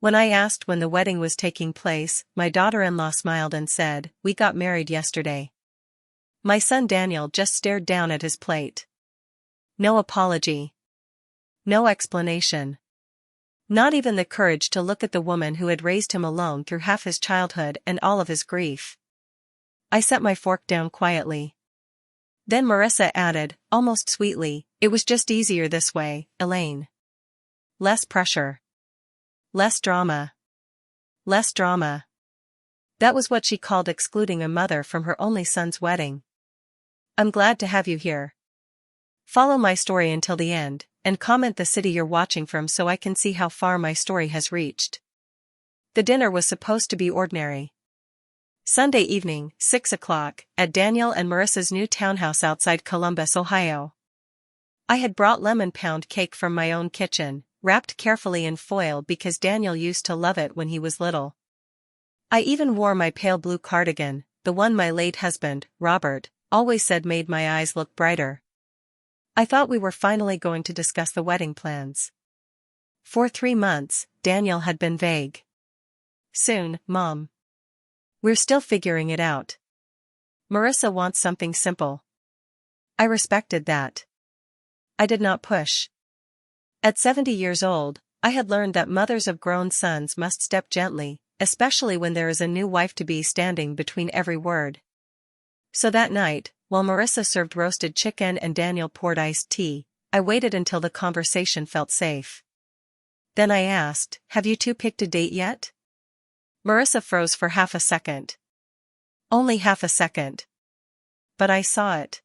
When I asked when the wedding was taking place, my daughter-in-law smiled and said, "We got married yesterday." My son Daniel just stared down at his plate. No apology. No explanation. Not even the courage to look at the woman who had raised him alone through half his childhood and all of his grief. I set my fork down quietly. Then Marissa added, almost sweetly, "It was just easier this way, Elaine. Less pressure. Less drama. Less drama." That was what she called excluding a mother from her only son's wedding. I'm glad to have you here. Follow my story until the end, and comment the city you're watching from so I can see how far my story has reached. The dinner was supposed to be ordinary. Sunday evening, 6 o'clock, at Daniel and Marissa's new townhouse outside Columbus, Ohio. I had brought lemon pound cake from my own kitchen, wrapped carefully in foil because Daniel used to love it when he was little. I even wore my pale blue cardigan, the one my late husband, Robert, always said made my eyes look brighter. I thought we were finally going to discuss the wedding plans. For 3 months, Daniel had been vague. "Soon, Mom. We're still figuring it out. Marissa wants something simple." I respected that. I did not push. At 70 years old, I had learned that mothers of grown sons must step gently, especially when there is a new wife-to-be standing between every word. So that night, while Marissa served roasted chicken and Daniel poured iced tea, I waited until the conversation felt safe. Then I asked, "Have you two picked a date yet?" Marissa froze for half a second. Only half a second. But I saw it.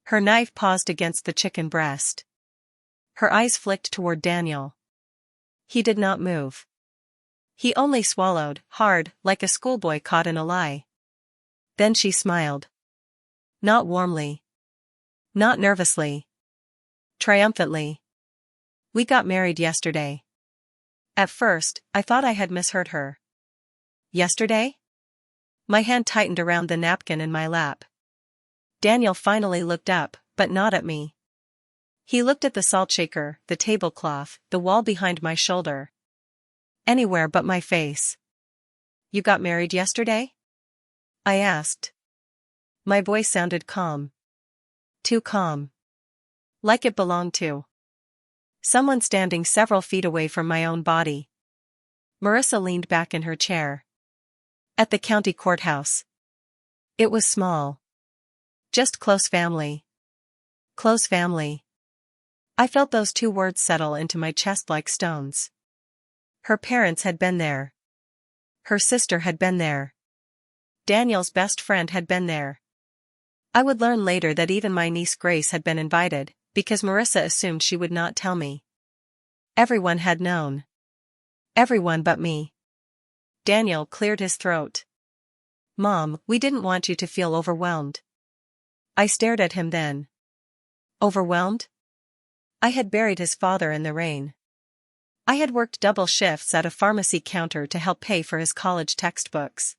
Her knife paused against the chicken breast. Her eyes flicked toward Daniel. He did not move. He only swallowed, hard, like a schoolboy caught in a lie. Then she smiled. Not warmly. Not nervously. Triumphantly. "We got married yesterday." At first, I thought I had misheard her. Yesterday? My hand tightened around the napkin in my lap. Daniel finally looked up, but not at me. He looked at the salt shaker, the tablecloth, the wall behind my shoulder. Anywhere but my face. "You got married yesterday?" I asked. My voice sounded calm. Too calm. Like it belonged to someone standing several feet away from my own body. Marissa leaned back in her chair. "At the county courthouse." It was small. Just close family. Close family. I felt those 2 words settle into my chest like stones. Her parents had been there. Her sister had been there. Daniel's best friend had been there. I would learn later that even my niece Grace had been invited, because Marissa assumed she would not tell me. Everyone had known. Everyone but me. Daniel cleared his throat. "Mom, we didn't want you to feel overwhelmed." I stared at him then. Overwhelmed? I had buried his father in the rain. I had worked double shifts at a pharmacy counter to help pay for his college textbooks.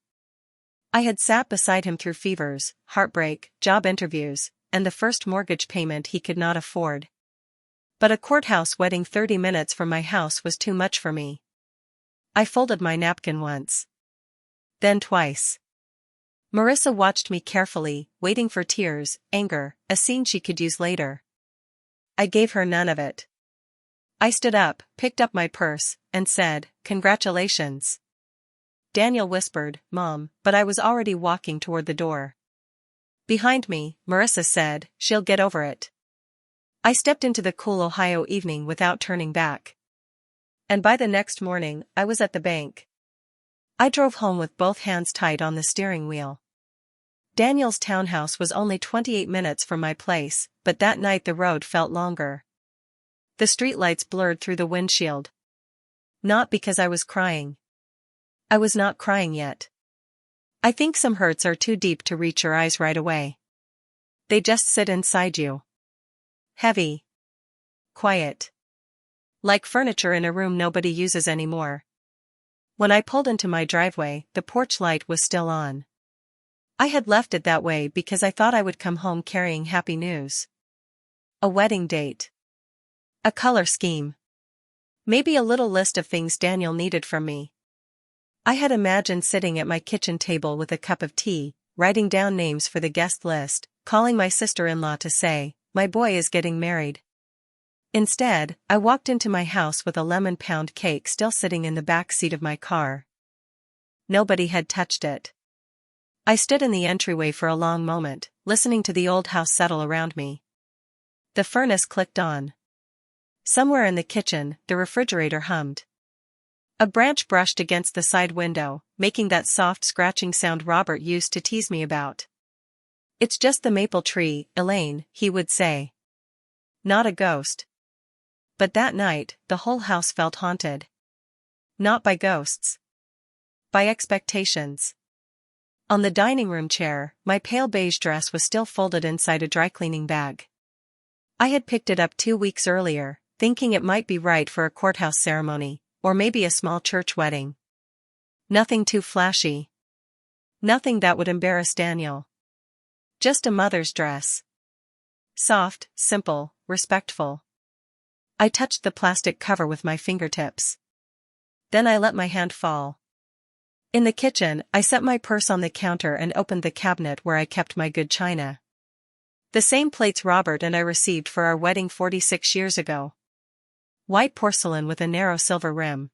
I had sat beside him through fevers, heartbreak, job interviews, and the first mortgage payment he could not afford. But a courthouse wedding 30 minutes from my house was too much for me. I folded my napkin once. Then twice. Marissa watched me carefully, waiting for tears, anger, a scene she could use later. I gave her none of it. I stood up, picked up my purse, and said, "Congratulations." Daniel whispered, "Mom," but I was already walking toward the door. Behind me, Marissa said, "She'll get over it." I stepped into the cool Ohio evening without turning back. And by the next morning, I was at the bank. I drove home with both hands tight on the steering wheel. Daniel's townhouse was only 28 minutes from my place, but that night the road felt longer. The streetlights blurred through the windshield. Not because I was crying. I was not crying yet. I think some hurts are too deep to reach your eyes right away. They just sit inside you. Heavy. Quiet. Like furniture in a room nobody uses anymore. When I pulled into my driveway, the porch light was still on. I had left it that way because I thought I would come home carrying happy news. A wedding date. A color scheme. Maybe a little list of things Daniel needed from me. I had imagined sitting at my kitchen table with a cup of tea, writing down names for the guest list, calling my sister-in-law to say, "My boy is getting married." Instead, I walked into my house with a lemon pound cake still sitting in the back seat of my car. Nobody had touched it. I stood in the entryway for a long moment, listening to the old house settle around me. The furnace clicked on. Somewhere in the kitchen, the refrigerator hummed. A branch brushed against the side window, making that soft scratching sound Robert used to tease me about. "It's just the maple tree, Elaine," he would say. "Not a ghost." But that night, the whole house felt haunted. Not by ghosts. By expectations. On the dining room chair, my pale beige dress was still folded inside a dry-cleaning bag. I had picked it up 2 weeks earlier, thinking it might be right for a courthouse ceremony, or maybe a small church wedding. Nothing too flashy. Nothing that would embarrass Daniel. Just a mother's dress. Soft, simple, respectful. I touched the plastic cover with my fingertips. Then I let my hand fall. In the kitchen, I set my purse on the counter and opened the cabinet where I kept my good china. The same plates Robert and I received for our wedding 46 years ago. White porcelain with a narrow silver rim.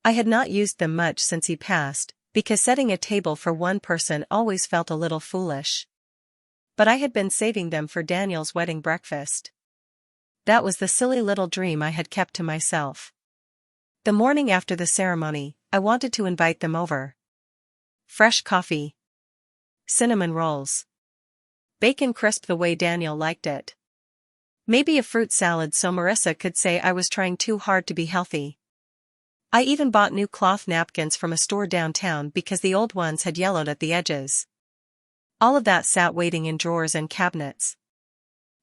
I had not used them much since he passed, because setting a table for one person always felt a little foolish. But I had been saving them for Daniel's wedding breakfast. That was the silly little dream I had kept to myself. The morning after the ceremony, I wanted to invite them over. Fresh coffee. Cinnamon rolls. Bacon crisp the way Daniel liked it. Maybe a fruit salad so Marissa could say I was trying too hard to be healthy. I even bought new cloth napkins from a store downtown because the old ones had yellowed at the edges. All of that sat waiting in drawers and cabinets.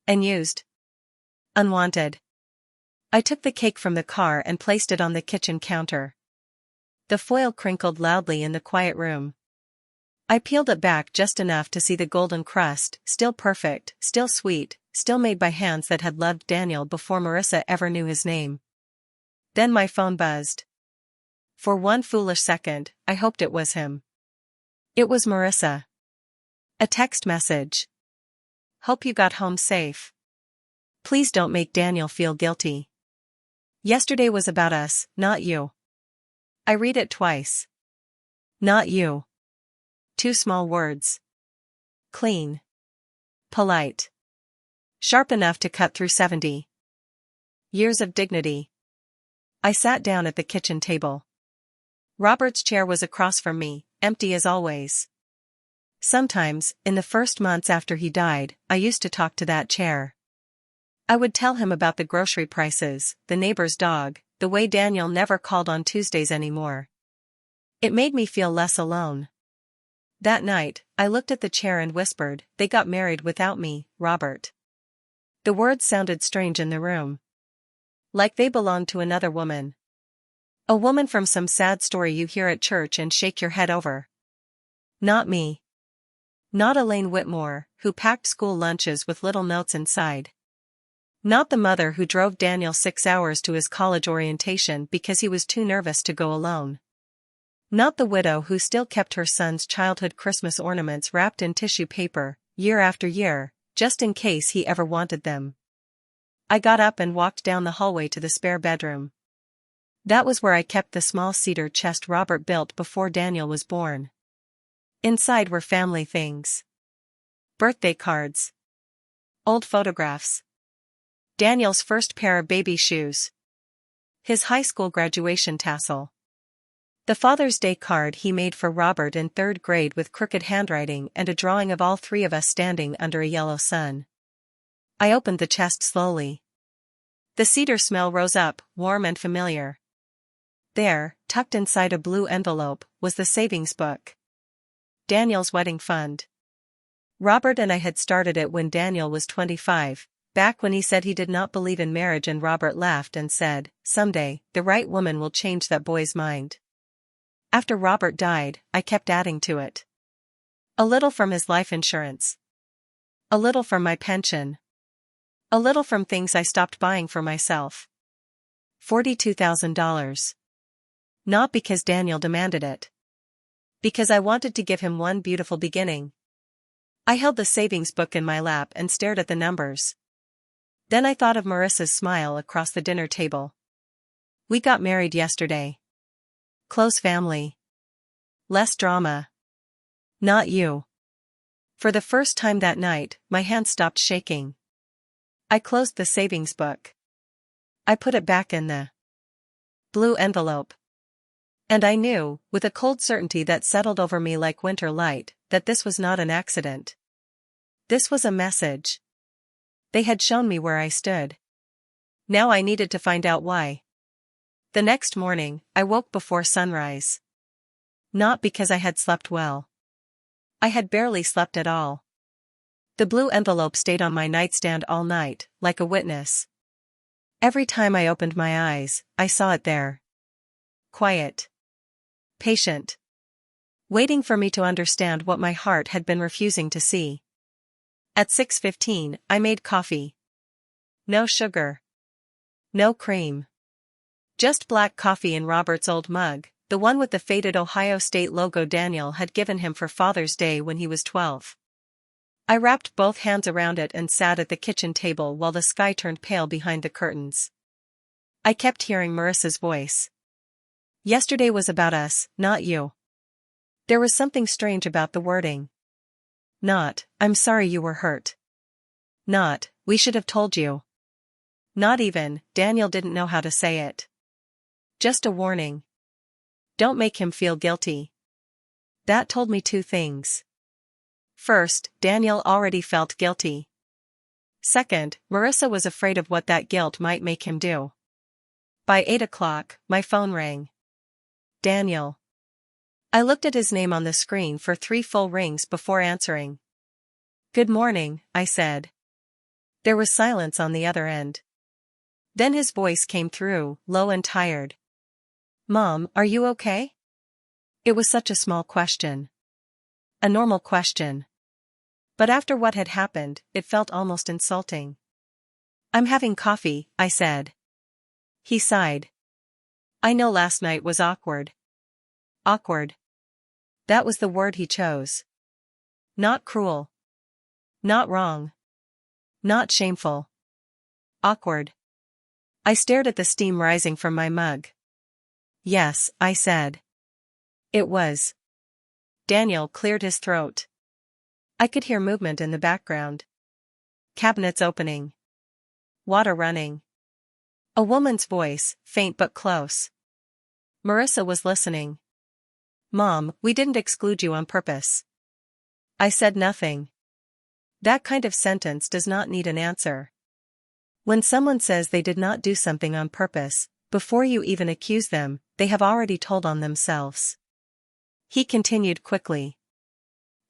And used. Unwanted. I took the cake from the car and placed it on the kitchen counter. The foil crinkled loudly in the quiet room. I peeled it back just enough to see the golden crust, still perfect, still sweet, still made by hands that had loved Daniel before Marissa ever knew his name. Then my phone buzzed. For one foolish second, I hoped it was him. It was Marissa. A text message. "Hope you got home safe. Please don't make Daniel feel guilty. Yesterday was about us, not you." I read it twice. Not you. 2 small words. Clean. Polite. Sharp enough to cut through 70 years of dignity. I sat down at the kitchen table. Robert's chair was across from me, empty as always. Sometimes, in the first months after he died, I used to talk to that chair. I would tell him about the grocery prices, the neighbor's dog, the way Daniel never called on Tuesdays anymore. It made me feel less alone. That night, I looked at the chair and whispered, "They got married without me, Robert." The words sounded strange in the room. Like they belonged to another woman. A woman from some sad story you hear at church and shake your head over. Not me. Not Elaine Whitmore, who packed school lunches with little notes inside. Not the mother who drove Daniel 6 hours to his college orientation because he was too nervous to go alone. Not the widow who still kept her son's childhood Christmas ornaments wrapped in tissue paper, year after year, just in case he ever wanted them. I got up and walked down the hallway to the spare bedroom. That was where I kept the small cedar chest Robert built before Daniel was born. Inside were family things. Birthday cards. Old photographs. Daniel's first pair of baby shoes. His high school graduation tassel. The Father's Day card he made for Robert in 3rd grade with crooked handwriting and a drawing of all 3 of us standing under a yellow sun. I opened the chest slowly. The cedar smell rose up, warm and familiar. There, tucked inside a blue envelope, was the savings book. Daniel's wedding fund. Robert and I had started it when Daniel was 25, back when he said he did not believe in marriage, and Robert laughed and said, "Someday, the right woman will change that boy's mind." After Robert died, I kept adding to it. A little from his life insurance. A little from my pension. A little from things I stopped buying for myself. $42,000. Not because Daniel demanded it. Because I wanted to give him one beautiful beginning. I held the savings book in my lap and stared at the numbers. Then I thought of Marissa's smile across the dinner table. We got married yesterday. Close family. Less drama. Not you. For the first time that night, my hand stopped shaking. I closed the savings book. I put it back in the blue envelope. And I knew, with a cold certainty that settled over me like winter light, that this was not an accident. This was a message. They had shown me where I stood. Now I needed to find out why. The next morning, I woke before sunrise. Not because I had slept well. I had barely slept at all. The blue envelope stayed on my nightstand all night, like a witness. Every time I opened my eyes, I saw it there. Quiet. Patient. Waiting for me to understand what my heart had been refusing to see. At 6:15, I made coffee. No sugar. No cream. Just black coffee in Robert's old mug, the one with the faded Ohio State logo Daniel had given him for Father's Day when he was 12. I wrapped both hands around it and sat at the kitchen table while the sky turned pale behind the curtains. I kept hearing Marissa's voice. Yesterday was about us, not you. There was something strange about the wording. Not, I'm sorry you were hurt. Not, we should have told you. Not even, Daniel didn't know how to say it. Just a warning. Don't make him feel guilty. That told me two things. First, Daniel already felt guilty. Second, Marissa was afraid of what that guilt might make him do. By 8 o'clock, my phone rang. Daniel. I looked at his name on the screen for 3 full rings before answering. Good morning, I said. There was silence on the other end. Then his voice came through, low and tired. Mom, are you okay? It was such a small question. A normal question. But after what had happened, it felt almost insulting. I'm having coffee, I said. He sighed. I know last night was awkward. Awkward. That was the word he chose. Not cruel. Not wrong. Not shameful. Awkward. I stared at the steam rising from my mug. Yes, I said. It was. Daniel cleared his throat. I could hear movement in the background. Cabinets opening. Water running. A woman's voice, faint but close. Marissa was listening. Mom, we didn't exclude you on purpose. I said nothing. That kind of sentence does not need an answer. When someone says they did not do something on purpose, before you even accuse them, they have already told on themselves. He continued quickly.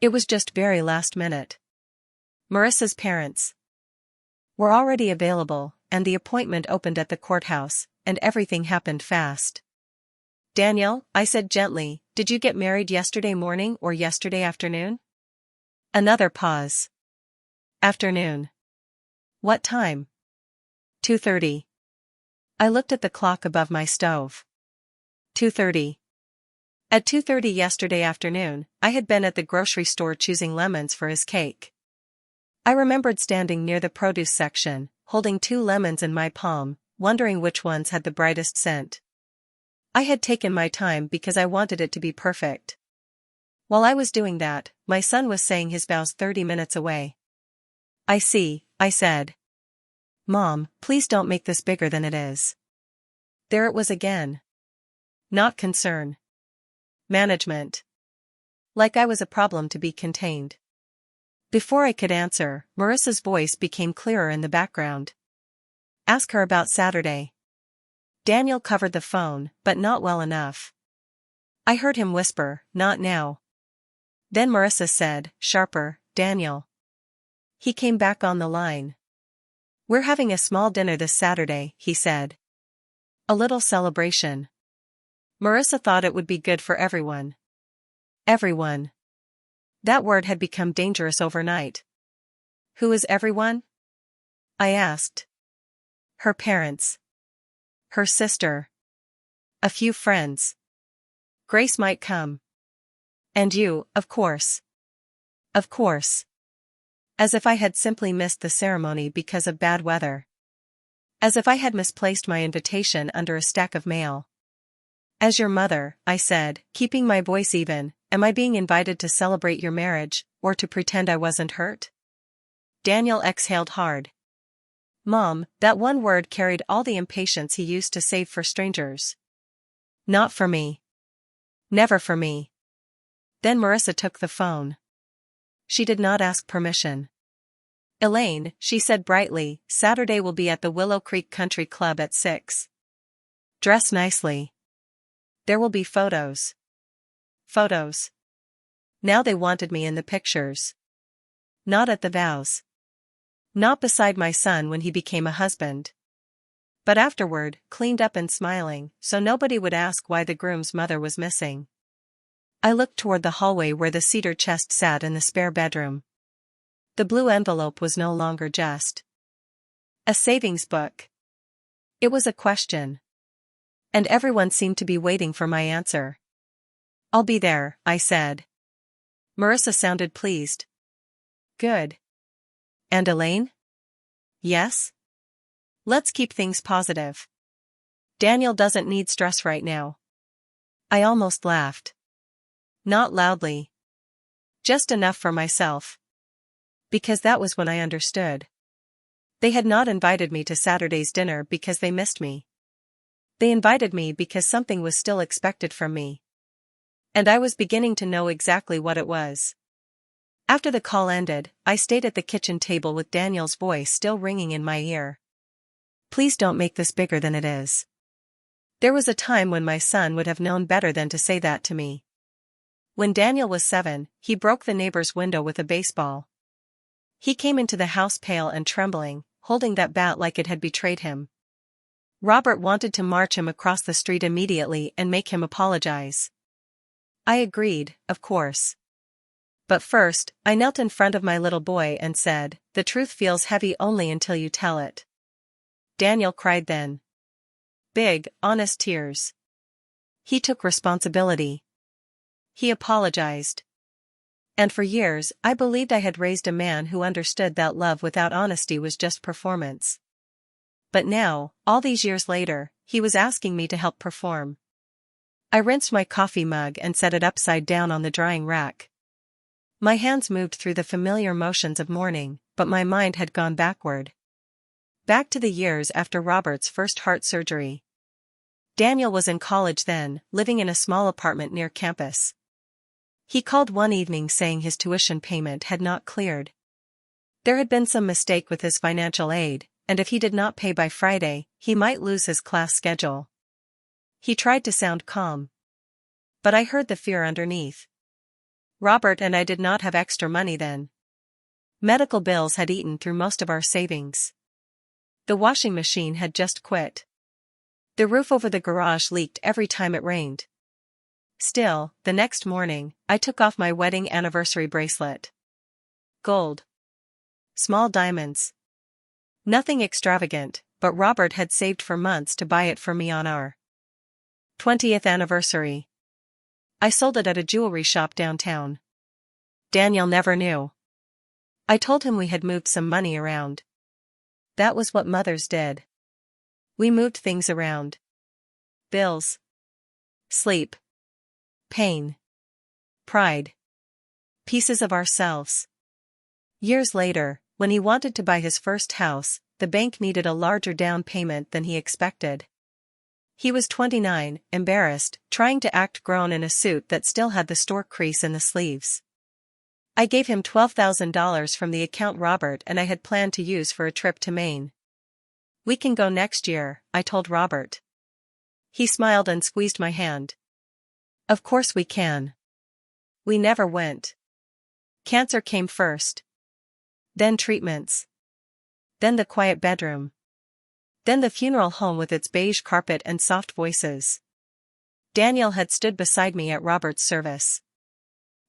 It was just very last minute. Marissa's parents were already available, and the appointment opened at the courthouse, and everything happened fast. Daniel, I said gently, did you get married yesterday morning or yesterday afternoon? Another pause. Afternoon. What time? 2:30. I looked at the clock above my stove. 2:30. At 2:30 yesterday afternoon, I had been at the grocery store choosing lemons for his cake. I remembered standing near the produce section, holding 2 lemons in my palm, wondering which ones had the brightest scent. I had taken my time because I wanted it to be perfect. While I was doing that, my son was saying his vows 30 minutes away. I see, I said. Mom, please don't make this bigger than it is. There it was again. Not concern. Management. Like I was a problem to be contained. Before I could answer, Marissa's voice became clearer in the background. Ask her about Saturday. Daniel covered the phone, but not well enough. I heard him whisper, not now. Then Marissa said, sharper, Daniel. He came back on the line. We're having a small dinner this Saturday, he said. A little celebration. Marissa thought it would be good for everyone. Everyone. That word had become dangerous overnight. Who is everyone? I asked. Her parents. her sister. A few friends. Grace might come. And you, of course. Of course. As if I had simply missed the ceremony because of bad weather. As if I had misplaced my invitation under a stack of mail. As your mother, I said, keeping my voice even, am I being invited to celebrate your marriage, or to pretend I wasn't hurt? Daniel exhaled hard. Mom, that one word carried all the impatience he used to save for strangers. Not for me. Never for me. Then Marissa took the phone. She did not ask permission. Elaine, she said brightly, Saturday will be at the Willow Creek Country Club at 6. Dress nicely. There will be photos. Photos. Now they wanted me in the pictures. Not at the vows. Not beside my son when he became a husband. But afterward, cleaned up and smiling, so nobody would ask why the groom's mother was missing. I looked toward the hallway where the cedar chest sat in the spare bedroom. The blue envelope was no longer just a savings book. It was a question. And everyone seemed to be waiting for my answer. I'll be there, I said. Marissa sounded pleased. Good. And Elaine? Yes? Let's keep things positive. Daniel doesn't need stress right now. I almost laughed. Not loudly. Just enough for myself. Because that was when I understood. They had not invited me to Saturday's dinner because they missed me. They invited me because something was still expected from me. And I was beginning to know exactly what it was. After the call ended, I stayed at the kitchen table with Daniel's voice still ringing in my ear. Please don't make this bigger than it is. There was a time when my son would have known better than to say that to me. When Daniel was 7, he broke the neighbor's window with a baseball. He came into the house pale and trembling, holding that bat like it had betrayed him. Robert wanted to march him across the street immediately and make him apologize. I agreed, of course. But first, I knelt in front of my little boy and said, the truth feels heavy only until you tell it. Daniel cried then. Big, honest tears. He took responsibility. He apologized. And for years, I believed I had raised a man who understood that love without honesty was just performance. But now, all these years later, he was asking me to help perform. I rinsed my coffee mug and set it upside down on the drying rack. My hands moved through the familiar motions of mourning, but my mind had gone backward. Back to the years after Robert's first heart surgery. Daniel was in college then, living in a small apartment near campus. He called one evening saying his tuition payment had not cleared. There had been some mistake with his financial aid, and if he did not pay by Friday, he might lose his class schedule. He tried to sound calm. But I heard the fear underneath. Robert and I did not have extra money then. Medical bills had eaten through most of our savings. The washing machine had just quit. The roof over the garage leaked every time it rained. Still, the next morning, I took off my wedding anniversary bracelet. Gold. Small diamonds. Nothing extravagant, but Robert had saved for months to buy it for me on our 20th anniversary. I sold it at a jewelry shop downtown. Daniel never knew. I told him we had moved some money around. That was what mothers did. We moved things around. Bills. Sleep. Pain. Pride. Pieces of ourselves. Years later, when he wanted to buy his first house, the bank needed a larger down payment than he expected. He was 29, embarrassed, trying to act grown in a suit that still had the stork crease in the sleeves. I gave him $12,000 from the account Robert and I had planned to use for a trip to Maine. We can go next year, I told Robert. He smiled and squeezed my hand. Of course we can. We never went. Cancer came first. Then treatments. Then the quiet bedroom. Then the funeral home with its beige carpet and soft voices. Daniel had stood beside me at Robert's service.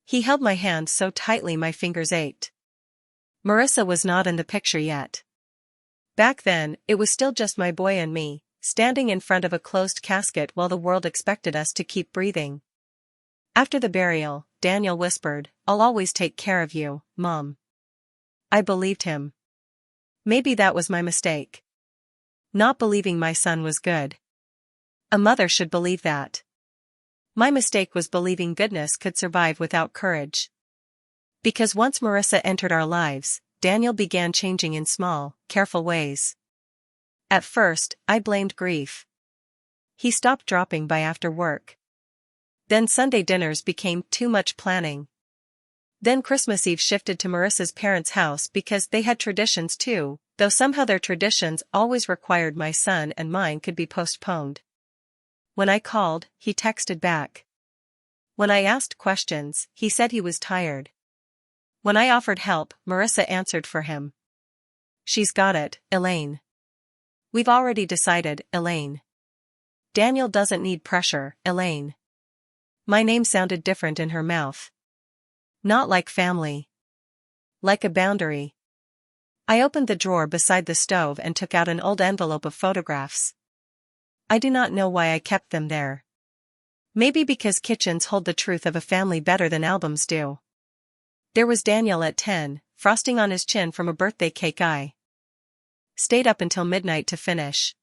He held my hand so tightly my fingers ached. Marissa was not in the picture yet. Back then, it was still just my boy and me, standing in front of a closed casket while the world expected us to keep breathing. After the burial, Daniel whispered, "I'll always take care of you, Mom." I believed him. Maybe that was my mistake. Not believing my son was good. A mother should believe that. My mistake was believing goodness could survive without courage. Because once Marissa entered our lives, Daniel began changing in small, careful ways. At first, I blamed grief. He stopped dropping by after work. Then Sunday dinners became too much planning. Then Christmas Eve shifted to Marissa's parents' house because they had traditions too, though somehow their traditions always required my son and mine could be postponed. When I called, he texted back. When I asked questions, he said he was tired. When I offered help, Marissa answered for him. "She's got it, Elaine." "We've already decided, Elaine." "Daniel doesn't need pressure, Elaine." My name sounded different in her mouth. Not like family. Like a boundary. I opened the drawer beside the stove and took out an old envelope of photographs. I do not know why I kept them there. Maybe because kitchens hold the truth of a family better than albums do. There was Daniel at 10, frosting on his chin from a birthday cake I stayed up until midnight to finish.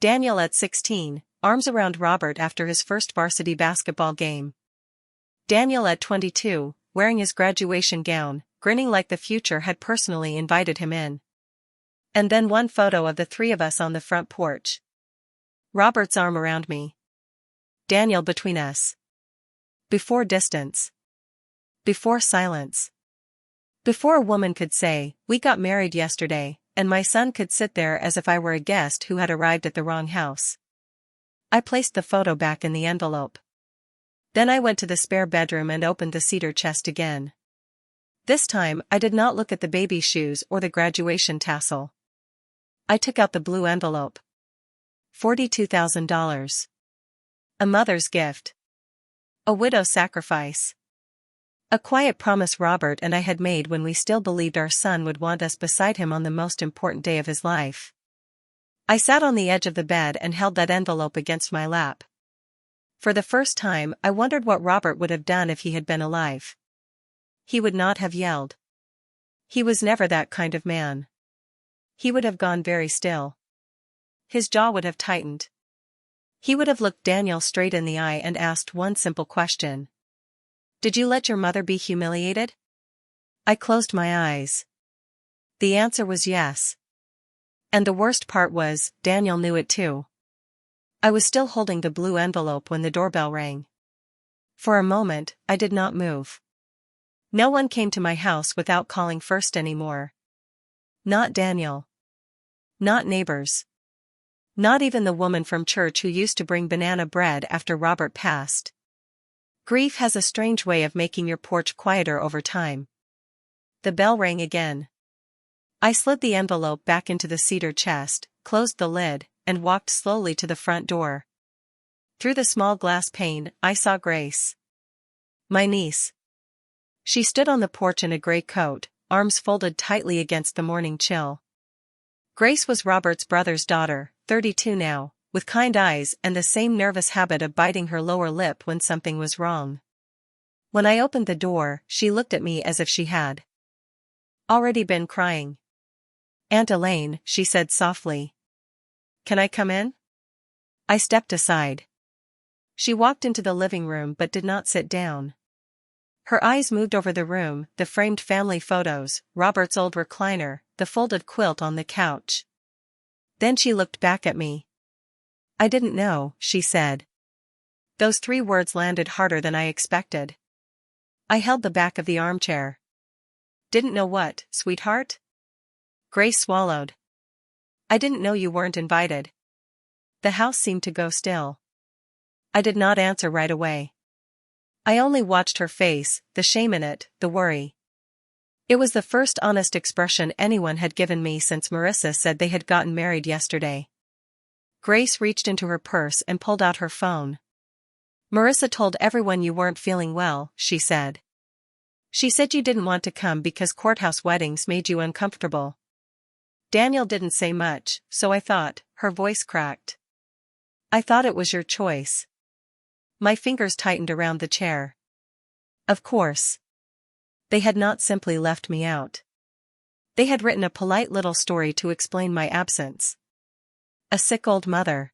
Daniel at 16, arms around Robert after his first varsity basketball game. Daniel at 22, wearing his graduation gown, grinning like the future had personally invited him in. And then one photo of the three of us on the front porch. Robert's arm around me. Daniel between us. Before distance. Before silence. Before a woman could say, "We got married yesterday," and my son could sit there as if I were a guest who had arrived at the wrong house. I placed the photo back in the envelope. Then I went to the spare bedroom and opened the cedar chest again. This time, I did not look at the baby shoes or the graduation tassel. I took out the blue envelope. $42,000. A mother's gift. A widow's sacrifice. A quiet promise Robert and I had made when we still believed our son would want us beside him on the most important day of his life. I sat on the edge of the bed and held that envelope against my lap. For the first time, I wondered what Robert would have done if he had been alive. He would not have yelled. He was never that kind of man. He would have gone very still. His jaw would have tightened. He would have looked Daniel straight in the eye and asked one simple question. "Did you let your mother be humiliated?" I closed my eyes. The answer was yes. And the worst part was, Daniel knew it too. I was still holding the blue envelope when the doorbell rang. For a moment, I did not move. No one came to my house without calling first anymore. Not Daniel. Not neighbors. Not even the woman from church who used to bring banana bread after Robert passed. Grief has a strange way of making your porch quieter over time. The bell rang again. I slid the envelope back into the cedar chest, closed the lid, and walked slowly to the front door. Through the small glass pane, I saw Grace. My niece. She stood on the porch in a gray coat, arms folded tightly against the morning chill. Grace was Robert's brother's daughter, 32 now, with kind eyes and the same nervous habit of biting her lower lip when something was wrong. When I opened the door, she looked at me as if she had already been crying. "Aunt Elaine," she said softly. "Can I come in?" I stepped aside. She walked into the living room but did not sit down. Her eyes moved over the room, the framed family photos, Robert's old recliner, the folded quilt on the couch. Then she looked back at me. "I didn't know," she said. Those 3 words landed harder than I expected. I held the back of the armchair. "Didn't know what, sweetheart?" Grace swallowed. "I didn't know you weren't invited." The house seemed to go still. I did not answer right away. I only watched her face, the shame in it, the worry. It was the first honest expression anyone had given me since Marissa said they had gotten married yesterday. Grace reached into her purse and pulled out her phone. "Marissa told everyone you weren't feeling well," she said. "She said you didn't want to come because courthouse weddings made you uncomfortable." Daniel didn't say much, so I thought, her voice cracked. I thought it was your choice. My fingers tightened around the chair. Of course. They had not simply left me out. They had written a polite little story to explain my absence. A sick old mother.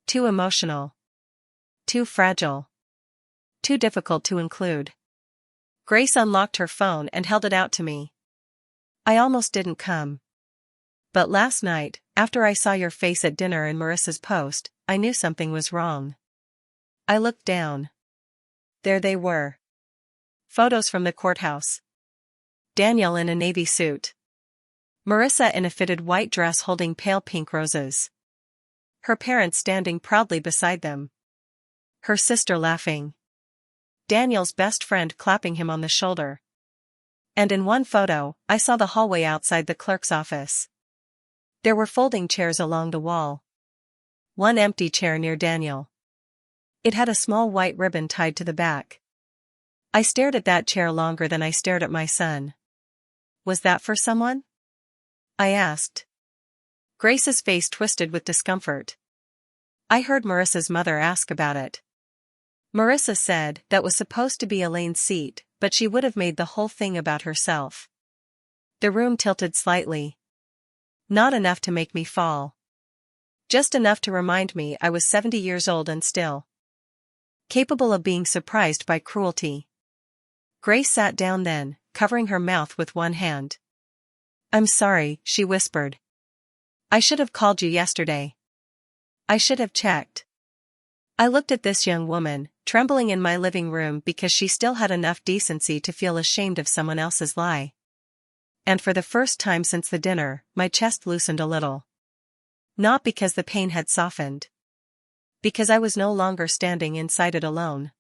Too emotional. Too fragile. Too difficult to include. Grace unlocked her phone and held it out to me. I almost didn't come. But last night, after I saw your face at dinner and Marissa's post, I knew something was wrong. I looked down. There they were. Photos from the courthouse. Daniel in a navy suit. Marissa in a fitted white dress holding pale pink roses. Her parents standing proudly beside them. Her sister laughing. Daniel's best friend clapping him on the shoulder. And in one photo, I saw the hallway outside the clerk's office. There were folding chairs along the wall. One empty chair near Daniel. It had a small white ribbon tied to the back. I stared at that chair longer than I stared at my son. Was that for someone? I asked. Grace's face twisted with discomfort. I heard Marissa's mother ask about it. Marissa said that was supposed to be Elaine's seat, but she would have made the whole thing about herself. The room tilted slightly. Not enough to make me fall. Just enough to remind me I was 70 years old and still capable of being surprised by cruelty. Grace sat down then, covering her mouth with one hand. I'm sorry, she whispered. I should have called you yesterday. I should have checked. I looked at this young woman, trembling in my living room because she still had enough decency to feel ashamed of someone else's lie. And for the first time since the dinner, my chest loosened a little. Not because the pain had softened. Because I was no longer standing inside it alone.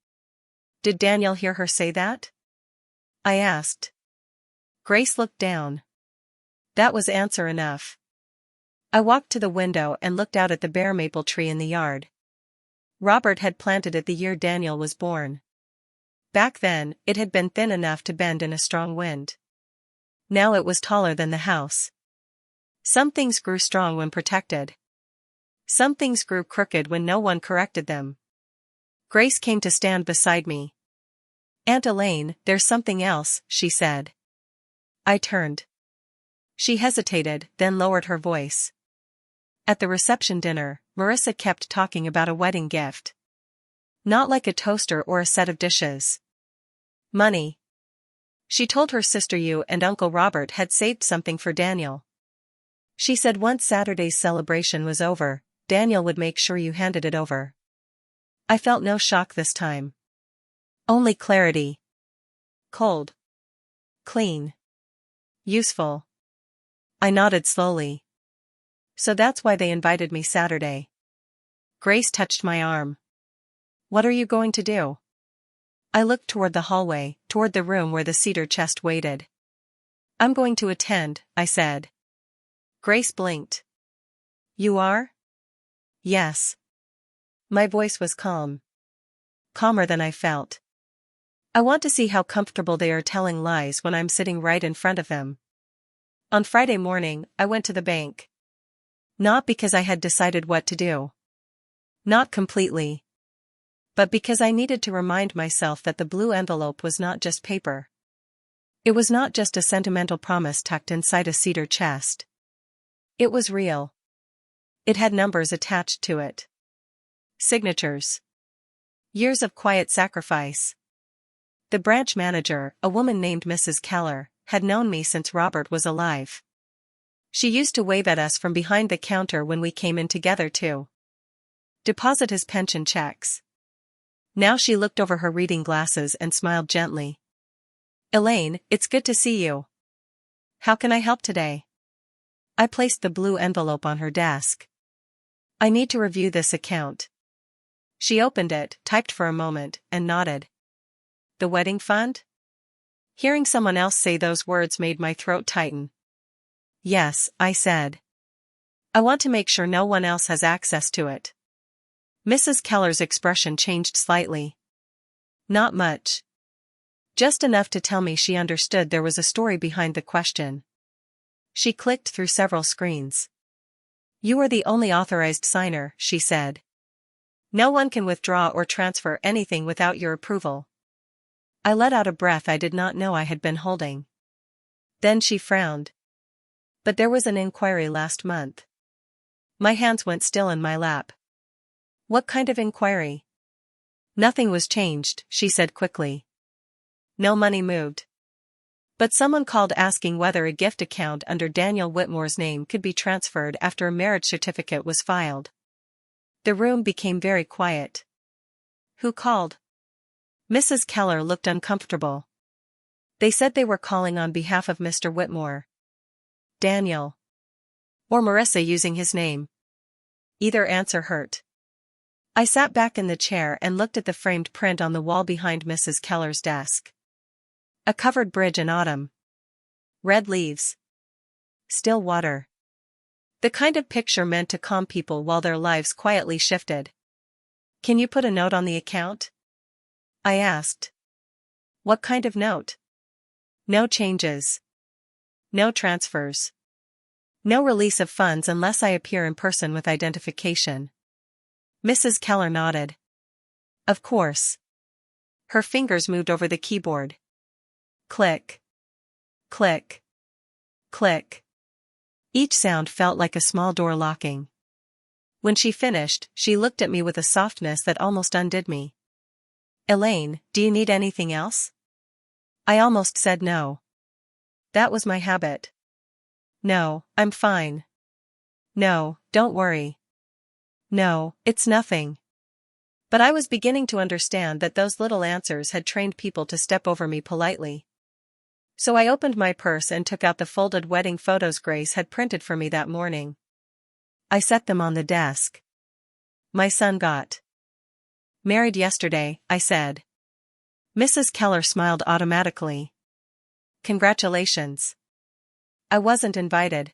Did Daniel hear her say that? I asked. Grace looked down. That was answer enough. I walked to the window and looked out at the bare maple tree in the yard. Robert had planted it the year Daniel was born. Back then, it had been thin enough to bend in a strong wind. Now it was taller than the house. Some things grew strong when protected. Some things grew crooked when no one corrected them. Grace came to stand beside me. Aunt Elaine, there's something else, she said. I turned. She hesitated, then lowered her voice. At the reception dinner, Marissa kept talking about a wedding gift. Not like a toaster or a set of dishes. Money. She told her sister you and Uncle Robert had saved something for Daniel. She said once Saturday's celebration was over, Daniel would make sure you handed it over. I felt no shock this time. Only clarity. Cold. Clean. Useful. I nodded slowly. So that's why they invited me Saturday. Grace touched my arm. What are you going to do? I looked toward the hallway, toward the room where the cedar chest waited. I'm going to attend, I said. Grace blinked. You are? Yes. My voice was calm. Calmer than I felt. I want to see how comfortable they are telling lies when I'm sitting right in front of them. On Friday morning, I went to the bank. Not because I had decided what to do. Not completely. But because I needed to remind myself that the blue envelope was not just paper. It was not just a sentimental promise tucked inside a cedar chest. It was real. It had numbers attached to it. Signatures. Years of quiet sacrifice. The branch manager, a woman named Mrs. Keller, had known me since Robert was alive. She used to wave at us from behind the counter when we came in together to deposit his pension checks. Now she looked over her reading glasses and smiled gently. Elaine, it's good to see you. How can I help today? I placed the blue envelope on her desk. I need to review this account. She opened it, typed for a moment, and nodded. The wedding fund? Hearing someone else say those words made my throat tighten. Yes, I said. I want to make sure no one else has access to it. Mrs. Keller's expression changed slightly. Not much. Just enough to tell me she understood there was a story behind the question. She clicked through several screens. You are the only authorized signer, she said. No one can withdraw or transfer anything without your approval. I let out a breath I did not know I had been holding. Then she frowned. But there was an inquiry last month. My hands went still in my lap. What kind of inquiry? Nothing was changed, she said quickly. No money moved. But someone called asking whether a gift account under Daniel Whitmore's name could be transferred after a marriage certificate was filed. The room became very quiet. Who called? Mrs. Keller looked uncomfortable. They said they were calling on behalf of Mr. Whitmore. Daniel. Or Marissa using his name. Either answer hurt. I sat back in the chair and looked at the framed print on the wall behind Mrs. Keller's desk. A covered bridge in autumn. Red leaves. Still water. The kind of picture meant to calm people while their lives quietly shifted. Can you put a note on the account? I asked. What kind of note? No changes. No transfers. No release of funds unless I appear in person with identification. Mrs. Keller nodded. Of course. Her fingers moved over the keyboard. Click. Click. Click. Each sound felt like a small door locking. When she finished, she looked at me with a softness that almost undid me. Elaine, do you need anything else? I almost said no. That was my habit. No, I'm fine. No, don't worry. No, it's nothing. But I was beginning to understand that those little answers had trained people to step over me politely. So I opened my purse and took out the folded wedding photos Grace had printed for me that morning. I set them on the desk. My son got married yesterday, I said. Mrs. Keller smiled automatically. Congratulations. I wasn't invited.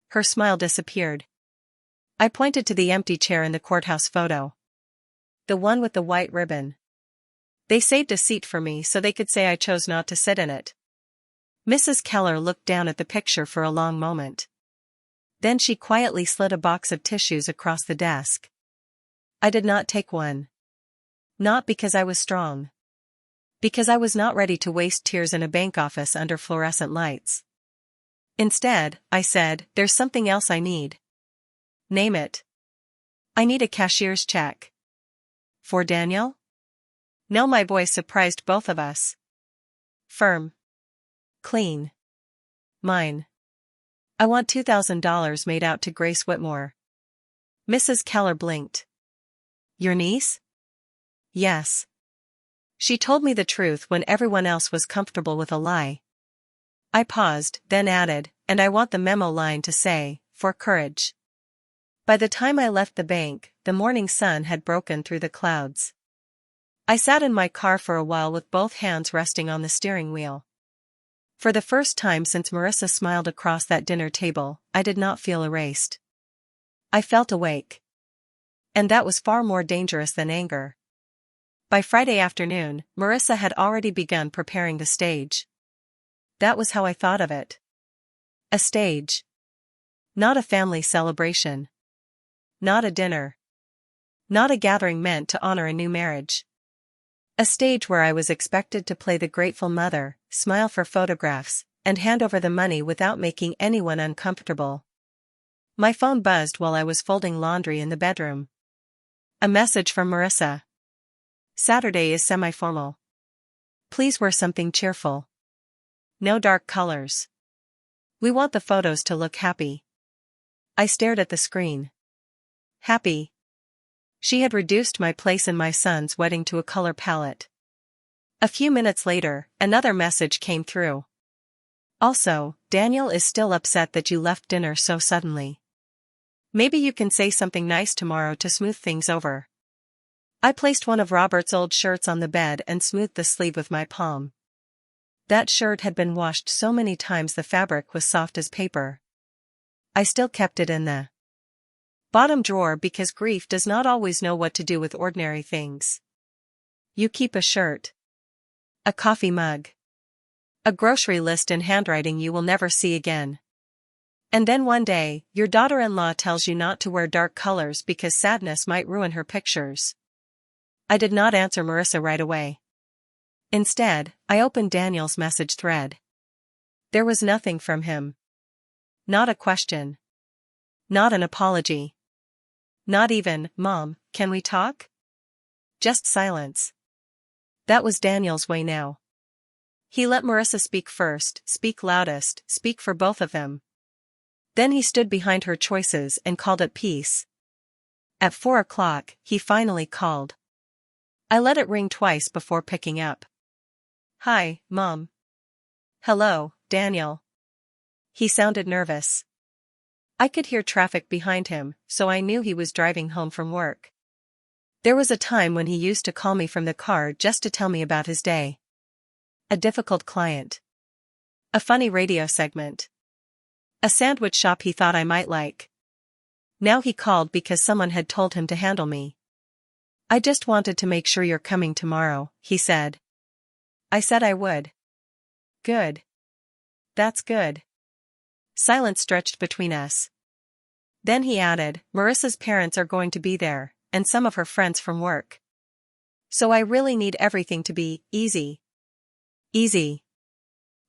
Her smile disappeared. I pointed to the empty chair in the courthouse photo. The one with the white ribbon. They saved a seat for me so they could say I chose not to sit in it. Mrs. Keller looked down at the picture for a long moment. Then she quietly slid a box of tissues across the desk. I did not take one. Not because I was strong. Because I was not ready to waste tears in a bank office under fluorescent lights. Instead, I said, there's something else I need. Name it. I need a cashier's check. For Daniel? No, my voice surprised both of us. Firm. Clean. Mine. I want $2,000 made out to Grace Whitmore. Mrs. Keller blinked. Your niece? Yes. She told me the truth when everyone else was comfortable with a lie. I paused, then added, and I want the memo line to say, for courage. By the time I left the bank, the morning sun had broken through the clouds. I sat in my car for a while with both hands resting on the steering wheel. For the first time since Marissa smiled across that dinner table, I did not feel erased. I felt awake. And that was far more dangerous than anger. By Friday afternoon, Marissa had already begun preparing the stage. That was how I thought of it. A stage. Not a family celebration. Not a dinner. Not a gathering meant to honor a new marriage. A stage where I was expected to play the grateful mother, smile for photographs, and hand over the money without making anyone uncomfortable. My phone buzzed while I was folding laundry in the bedroom. A message from Marissa. Saturday is semi-formal. Please wear something cheerful. No dark colors. We want the photos to look happy. I stared at the screen. Happy. She had reduced my place in my son's wedding to a color palette. A few minutes later, another message came through. Also, Daniel is still upset that you left dinner so suddenly. Maybe you can say something nice tomorrow to smooth things over. I placed one of Robert's old shirts on the bed and smoothed the sleeve with my palm. That shirt had been washed so many times the fabric was soft as paper. I still kept it in the bottom drawer because grief does not always know what to do with ordinary things. You keep a shirt. A coffee mug. A grocery list in handwriting you will never see again. And then one day, your daughter-in-law tells you not to wear dark colors because sadness might ruin her pictures. I did not answer Marissa right away. Instead, I opened Daniel's message thread. There was nothing from him. Not a question. Not an apology. Not even, "Mom, can we talk?" Just silence. That was Daniel's way now. He let Marissa speak first, speak loudest, speak for both of them. Then he stood behind her choices and called it peace. At 4 o'clock, he finally called. I let it ring twice before picking up. "Hi, Mom." "Hello, Daniel." He sounded nervous. I could hear traffic behind him, so I knew he was driving home from work. There was a time when he used to call me from the car just to tell me about his day. A difficult client. A funny radio segment. A sandwich shop he thought I might like. Now he called because someone had told him to handle me. "I just wanted to make sure you're coming tomorrow," he said. I said I would. "Good. That's good." Silence stretched between us. Then he added, "Marissa's parents are going to be there, and some of her friends from work. So I really need everything to be easy." Easy.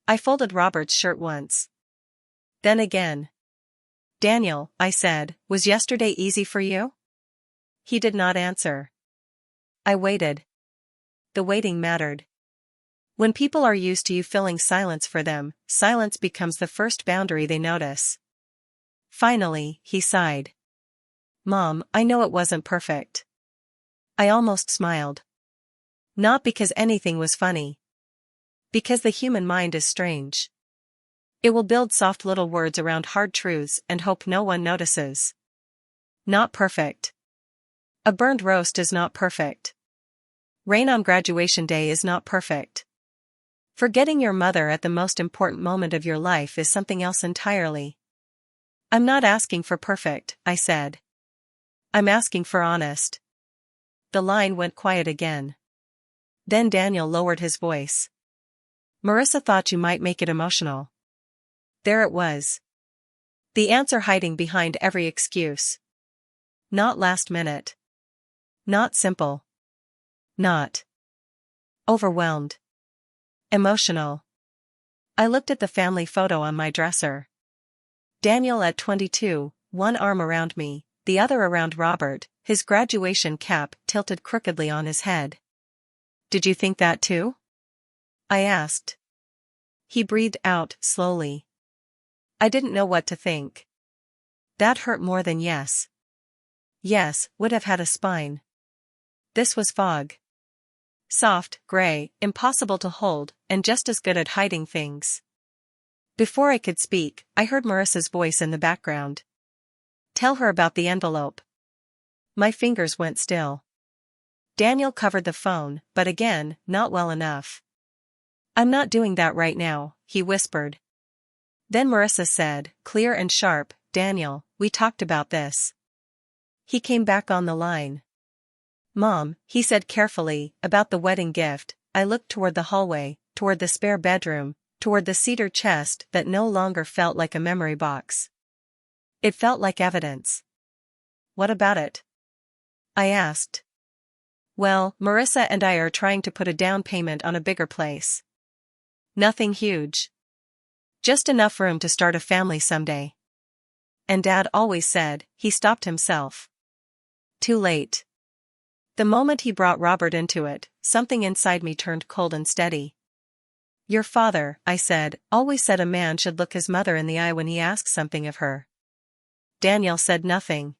I folded Robert's shirt once. Then again. "Daniel," I said, "was yesterday easy for you?" He did not answer. I waited. The waiting mattered. When people are used to you filling silence for them, silence becomes the first boundary they notice. Finally, he sighed. "Mom, I know it wasn't perfect." I almost smiled. Not because anything was funny. Because the human mind is strange. It will build soft little words around hard truths and hope no one notices. Not perfect. A burned roast is not perfect. Rain on graduation day is not perfect. Forgetting your mother at the most important moment of your life is something else entirely. "I'm not asking for perfect," I said. "I'm asking for honest." The line went quiet again. Then Daniel lowered his voice. "Marissa thought you might make it emotional." There it was. The answer hiding behind every excuse. Not last minute. Not simple. Not overwhelmed. Emotional. I looked at the family photo on my dresser. Daniel at 22, one arm around me, the other around Robert, his graduation cap tilted crookedly on his head. "Did you think that too?" I asked. He breathed out slowly. I didn't know what to think. That hurt more than yes. Yes would have had a spine. This was fog. Soft, gray, impossible to hold, and just as good at hiding things. Before I could speak, I heard Marissa's voice in the background. "Tell her about the envelope." My fingers went still. Daniel covered the phone, but again, not well enough. "I'm not doing that right now," he whispered. Then Marissa said, clear and sharp, "Daniel, we talked about this." He came back on the line. "Mom," he said carefully, "about the wedding gift." I looked toward the hallway, toward the spare bedroom, toward the cedar chest that no longer felt like a memory box. It felt like evidence. "What about it?" I asked. "Well, Marissa and I are trying to put a down payment on a bigger place. Nothing huge. Just enough room to start a family someday. And Dad always said," he stopped himself. Too late. The moment he brought Robert into it, something inside me turned cold and steady. "Your father," I said, "always said a man should look his mother in the eye when he asks something of her." Daniel said nothing.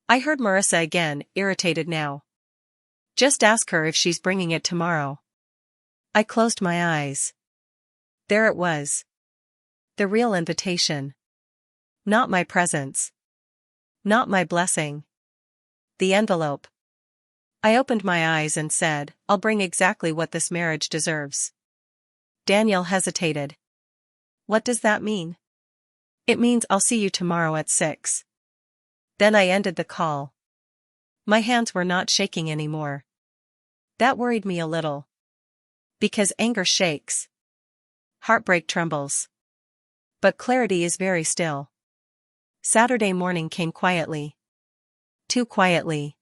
I heard Marissa again, irritated now. "Just ask her if she's bringing it tomorrow." I closed my eyes. There it was. The real invitation. Not my presence. Not my blessing. The envelope. I opened my eyes and said, "I'll bring exactly what this marriage deserves." Daniel hesitated. "What does that mean?" "It means I'll see you tomorrow at 6. Then I ended the call. My hands were not shaking anymore. That worried me a little. Because anger shakes. Heartbreak trembles. But clarity is very still. Saturday morning came quietly. Too quietly.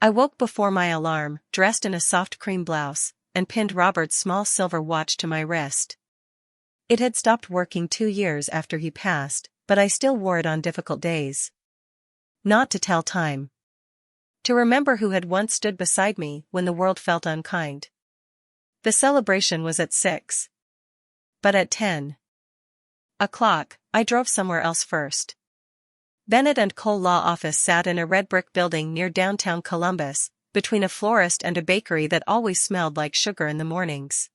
I woke before my alarm, dressed in a soft cream blouse, and pinned Robert's small silver watch to my wrist. It had stopped working 2 years after he passed, but I still wore it on difficult days. Not to tell time. To remember who had once stood beside me when the world felt unkind. The celebration was at 6. But at 10 o'clock, I drove somewhere else first. Bennett and Cole Law Office sat in a red brick building near downtown Columbus, between a florist and a bakery that always smelled like sugar in the mornings.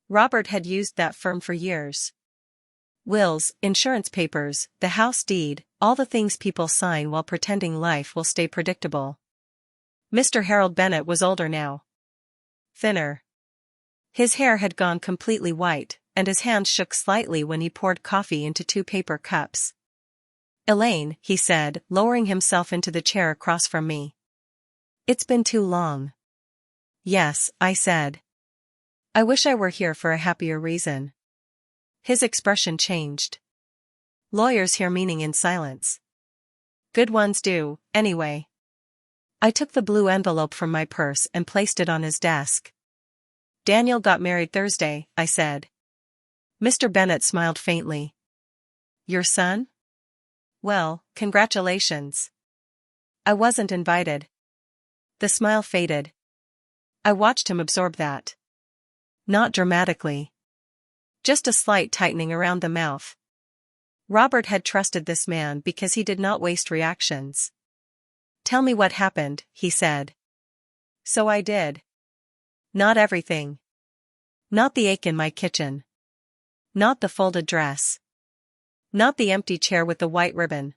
Robert had used that firm for years. Wills, insurance papers, the house deed, all the things people sign while pretending life will stay predictable. Mr. Harold Bennett was older now. Thinner. His hair had gone completely white, and his hands shook slightly when he poured coffee into 2 paper cups. "Elaine," he said, lowering himself into the chair across from me. "It's been too long." "Yes," I said. "I wish I were here for a happier reason." His expression changed. "Lawyers hear meaning in silence. Good ones do, anyway." I took the blue envelope from my purse and placed it on his desk. "Daniel got married Thursday," I said. Mr. Bennett smiled faintly. "Your son? Well, congratulations." "I wasn't invited." The smile faded. I watched him absorb that. Not dramatically. Just a slight tightening around the mouth. Robert had trusted this man because he did not waste reactions. "Tell me what happened," he said. So I did. Not everything. Not the ache in my kitchen. Not the folded dress. Not the empty chair with the white ribbon.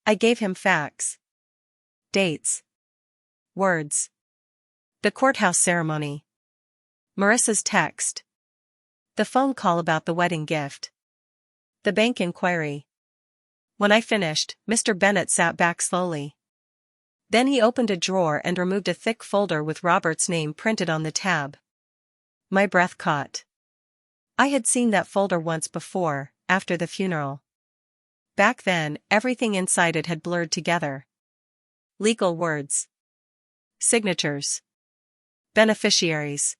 I gave him facts. Dates. Words. The courthouse ceremony. Marissa's text. The phone call about the wedding gift. The bank inquiry. When I finished, Mr. Bennett sat back slowly. Then he opened a drawer and removed a thick folder with Robert's name printed on the tab. My breath caught. I had seen that folder once before, after the funeral. Back then, everything inside it had blurred together. Legal words. Signatures. Beneficiaries.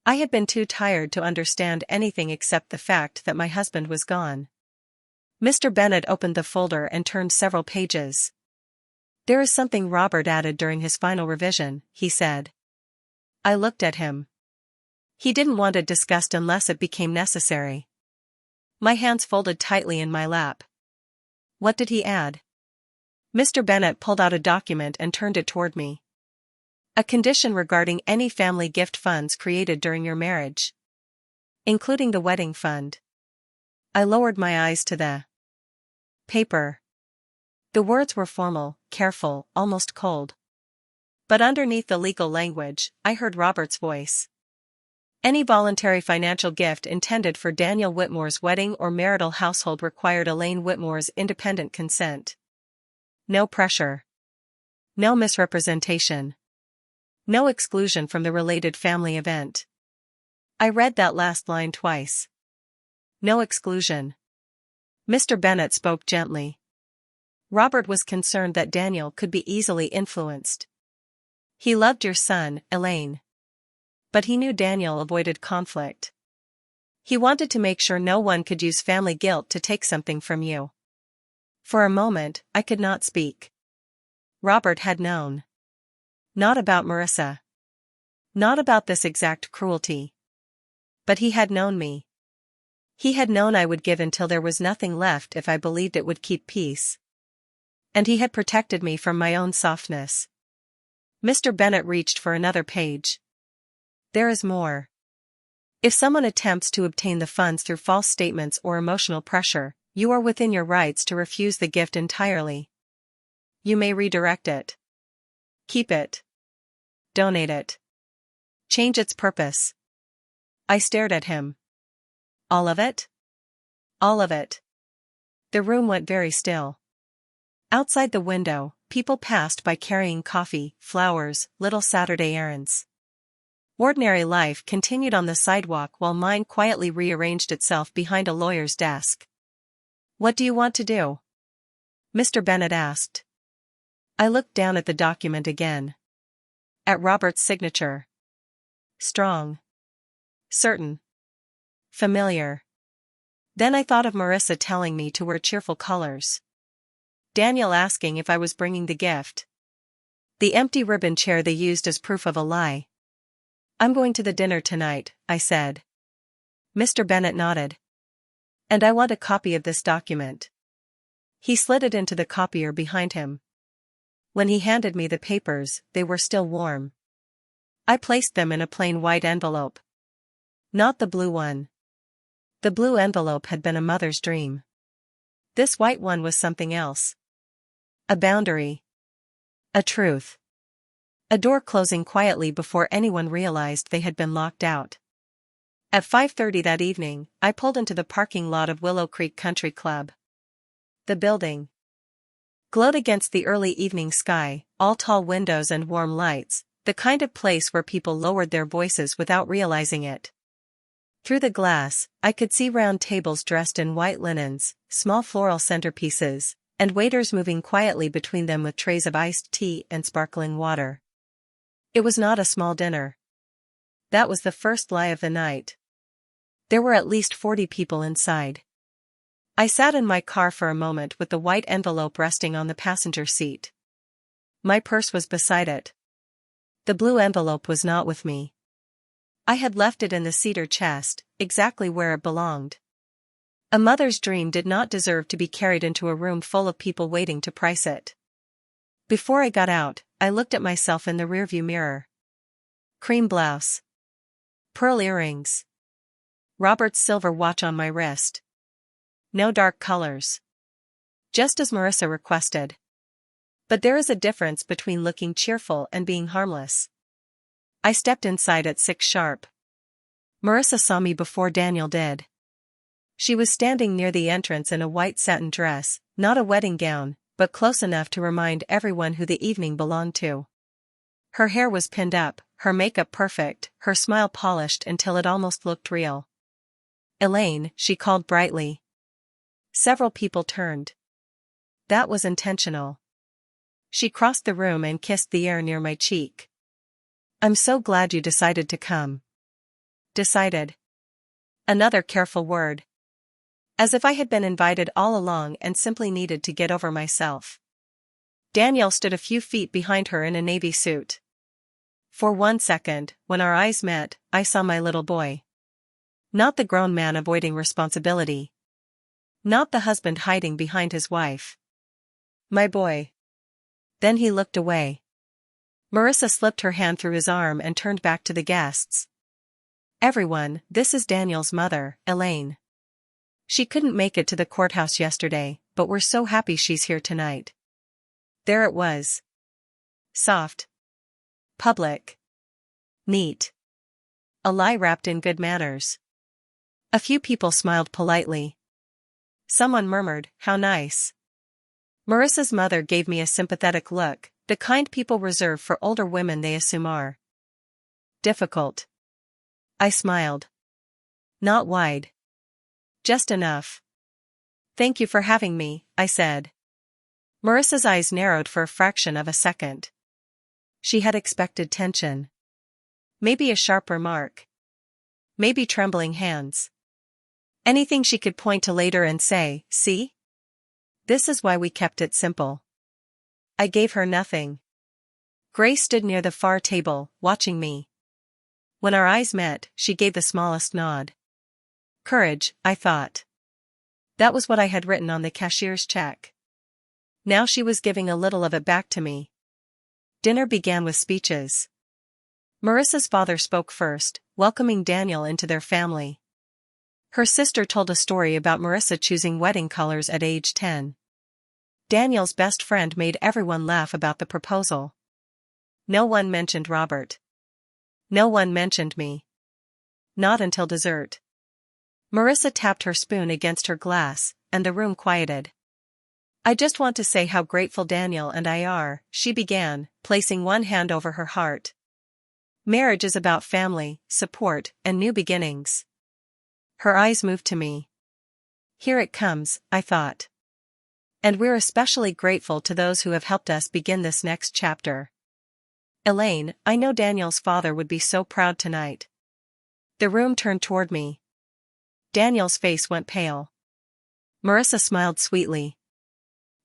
I had been too tired to understand anything except the fact that my husband was gone. Mr. Bennett opened the folder and turned several pages. "There is something Robert added during his final revision," he said. I looked at him. He didn't want it discussed unless it became necessary. My hands folded tightly in my lap. What did he add? Mr. Bennett pulled out a document and turned it toward me. "A condition regarding any family gift funds created during your marriage, including the wedding fund." I lowered my eyes to the paper. The words were formal, careful, almost cold. But underneath the legal language, I heard Robert's voice. "Any voluntary financial gift intended for Daniel Whitmore's wedding or marital household required Elaine Whitmore's independent consent. No pressure. No misrepresentation. No exclusion from the related family event." I read that last line twice. No exclusion. Mr. Bennett spoke gently. Robert was concerned that Daniel could be easily influenced. He loved your son, Elaine. But he knew Daniel avoided conflict. He wanted to make sure no one could use family guilt to take something from you. For a moment, I could not speak. Robert had known. Not about Marissa. Not about this exact cruelty. But he had known me. He had known I would give until there was nothing left if I believed it would keep peace. And he had protected me from my own softness. Mr. Bennett reached for another page. "There is more. If someone attempts to obtain the funds through false statements or emotional pressure, you are within your rights to refuse the gift entirely. You may redirect it. Keep it. Donate it. Change its purpose." I stared at him. "All of it?" "All of it." The room went very still. Outside the window, people passed by carrying coffee, flowers, little Saturday errands. Ordinary life continued on the sidewalk while mine quietly rearranged itself behind a lawyer's desk. "What do you want to do?" Mr. Bennet asked. I looked down at the document again. At Robert's signature. Strong. Certain. Familiar. Then I thought of Marissa telling me to wear cheerful colors. Daniel asking if I was bringing the gift. The empty ribbon chair they used as proof of a lie. "I'm going to the dinner tonight," I said. Mr. Bennet nodded. "And I want a copy of this document." He slid it into the copier behind him. When he handed me the papers, they were still warm. I placed them in a plain white envelope. Not the blue one. The blue envelope had been a mother's dream. This white one was something else. A boundary. A truth. A door closing quietly before anyone realized they had been locked out. At 5:30 that evening, I pulled into the parking lot of Willow Creek Country Club. The building glowed against the early evening sky, all tall windows and warm lights, the kind of place where people lowered their voices without realizing it. Through the glass, I could see round tables dressed in white linens, small floral centerpieces, and waiters moving quietly between them with trays of iced tea and sparkling water. It was not a small dinner. That was the first lie of the night. There were at least 40 people inside. I sat in my car for a moment with the white envelope resting on the passenger seat. My purse was beside it. The blue envelope was not with me. I had left it in the cedar chest, exactly where it belonged. A mother's dream did not deserve to be carried into a room full of people waiting to price it. Before I got out, I looked at myself in the rearview mirror. Cream blouse. Pearl earrings. Robert's silver watch on my wrist. No dark colors. Just as Marissa requested. But there is a difference between looking cheerful and being harmless. I stepped inside at 6 sharp. Marissa saw me before Daniel did. She was standing near the entrance in a white satin dress, not a wedding gown, but close enough to remind everyone who the evening belonged to. Her hair was pinned up, her makeup perfect, her smile polished until it almost looked real. "Elaine," she called brightly. Several people turned. That was intentional. She crossed the room and kissed the air near my cheek. "I'm so glad you decided to come." Decided. Another careful word. As if I had been invited all along and simply needed to get over myself. Daniel stood a few feet behind her in a navy suit. For one second, when our eyes met, I saw my little boy. Not the grown man avoiding responsibility. Not the husband hiding behind his wife. My boy. Then he looked away. Marissa slipped her hand through his arm and turned back to the guests. "Everyone, this is Daniel's mother, Elaine. She couldn't make it to the courthouse yesterday, but we're so happy she's here tonight." There it was. Soft. Public. Neat. A lie wrapped in good manners. A few people smiled politely. Someone murmured, "How nice." Marissa's mother gave me a sympathetic look, the kind people reserve for older women they assume are difficult. I smiled. Not wide. Just enough. "Thank you for having me," I said. Marissa's eyes narrowed for a fraction of a second. She had expected tension. Maybe a sharp remark. Maybe trembling hands. Anything she could point to later and say, "See? This is why we kept it simple." I gave her nothing. Grace stood near the far table, watching me. When our eyes met, she gave the smallest nod. Courage, I thought. That was what I had written on the cashier's check. Now she was giving a little of it back to me. Dinner began with speeches. Marissa's father spoke first, welcoming Daniel into their family. Her sister told a story about Marissa choosing wedding colors at age 10. Daniel's best friend made everyone laugh about the proposal. No one mentioned Robert. No one mentioned me. Not until dessert. Marissa tapped her spoon against her glass, and the room quieted. "I just want to say how grateful Daniel and I are," she began, placing one hand over her heart. Marriage is about family, support, and new beginnings. Her eyes moved to me. Here it comes, I thought. And we're especially grateful to those who have helped us begin this next chapter. Elaine, I know Daniel's father would be so proud tonight. The room turned toward me. Daniel's face went pale. Marissa smiled sweetly.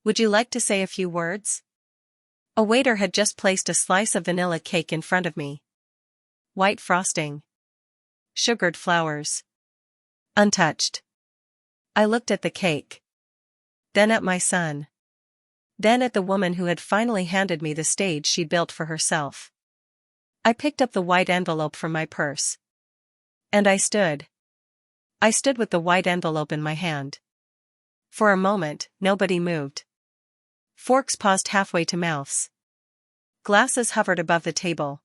Would you like to say a few words? A waiter had just placed a slice of vanilla cake in front of me. White frosting. Sugared flowers. Untouched. I looked at the cake. Then at my son. Then at the woman who had finally handed me the stage she'd built for herself. I picked up the white envelope from my purse. And I stood. I stood with the white envelope in my hand. For a moment, nobody moved. Forks paused halfway to mouths. Glasses hovered above the table.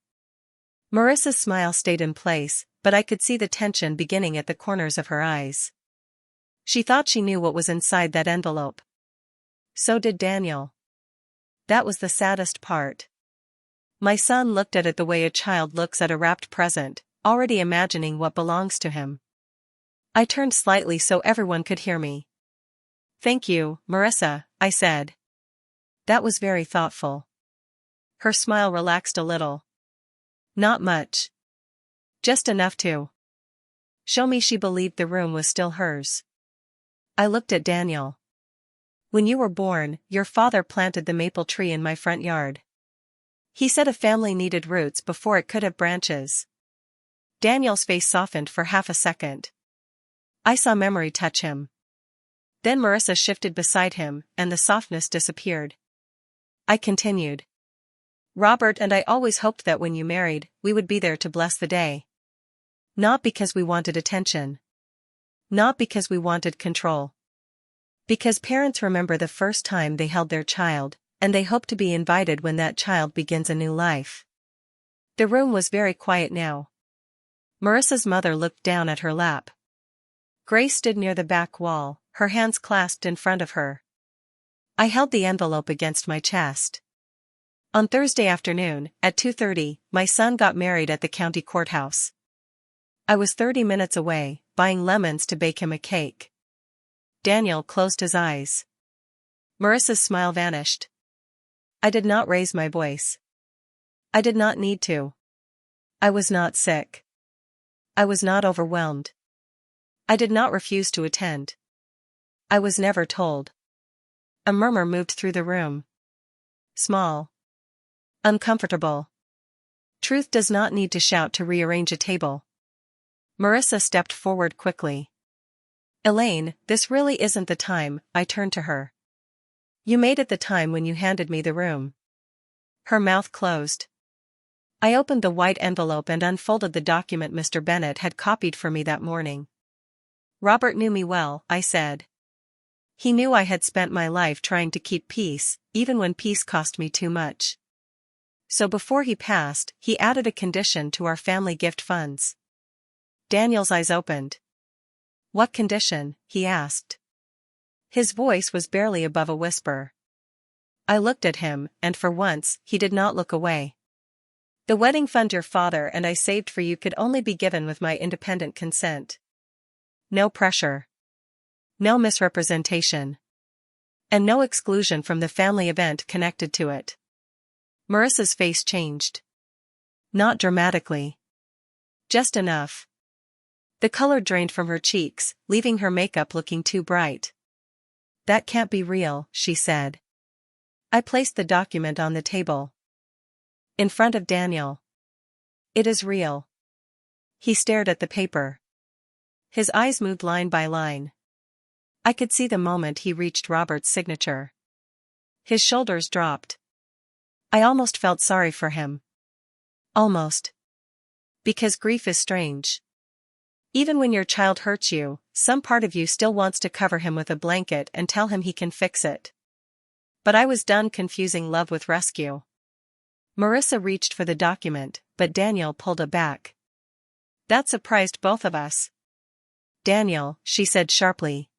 Marissa's smile stayed in place, but I could see the tension beginning at the corners of her eyes. She thought she knew what was inside that envelope. So did Daniel. That was the saddest part. My son looked at it the way a child looks at a wrapped present, already imagining what belongs to him. I turned slightly so everyone could hear me. Thank you, Marissa, I said. That was very thoughtful. Her smile relaxed a little. Not much. Just enough to show me she believed the room was still hers. I looked at Daniel. When you were born, your father planted the maple tree in my front yard. He said a family needed roots before it could have branches. Daniel's face softened for half a second. I saw memory touch him. Then Marissa shifted beside him, and the softness disappeared. I continued. Robert and I always hoped that when you married, we would be there to bless the day. Not because we wanted attention. Not because we wanted control. Because parents remember the first time they held their child, and they hope to be invited when that child begins a new life. The room was very quiet now. Marissa's mother looked down at her lap. Grace stood near the back wall, her hands clasped in front of her. I held the envelope against my chest. On Thursday afternoon, at 2:30, my son got married at the county courthouse. I was 30 minutes away, buying lemons to bake him a cake. Daniel closed his eyes. Marissa's smile vanished. I did not raise my voice. I did not need to. I was not sick. I was not overwhelmed. I did not refuse to attend. I was never told. A murmur moved through the room. Small. Uncomfortable. Truth does not need to shout to rearrange a table. Marissa stepped forward quickly. Elaine, this really isn't the time, I turned to her. You made it the time when you handed me the room. Her mouth closed. I opened the white envelope and unfolded the document Mr. Bennett had copied for me that morning. Robert knew me well, I said. He knew I had spent my life trying to keep peace, even when peace cost me too much. So before he passed, he added a condition to our family gift funds. Daniel's eyes opened. What condition? He asked. His voice was barely above a whisper. I looked at him, and for once, he did not look away. The wedding fund your father and I saved for you could only be given with my independent consent. No pressure. No misrepresentation. And no exclusion from the family event connected to it. Marissa's face changed. Not dramatically. Just enough. The color drained from her cheeks, leaving her makeup looking too bright. That can't be real, she said. I placed the document on the table. In front of Daniel. It is real. He stared at the paper. His eyes moved line by line. I could see the moment he reached Robert's signature. His shoulders dropped. I almost felt sorry for him. Almost. Because grief is strange. Even when your child hurts you, some part of you still wants to cover him with a blanket and tell him he can fix it. But I was done confusing love with rescue. Marissa reached for the document, but Daniel pulled it back. That surprised both of us. Daniel, she said sharply.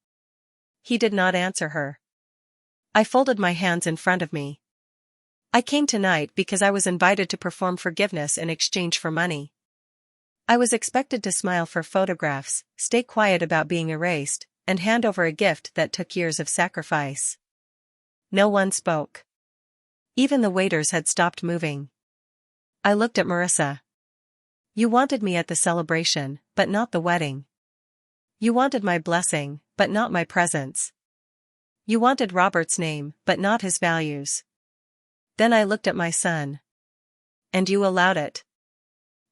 He did not answer her. I folded my hands in front of me. I came tonight because I was invited to perform forgiveness in exchange for money. I was expected to smile for photographs, stay quiet about being erased, and hand over a gift that took years of sacrifice. No one spoke. Even the waiters had stopped moving. I looked at Marissa. You wanted me at the celebration, but not the wedding. You wanted my blessing, but not my presence. You wanted Robert's name, but not his values. Then I looked at my son. And you allowed it.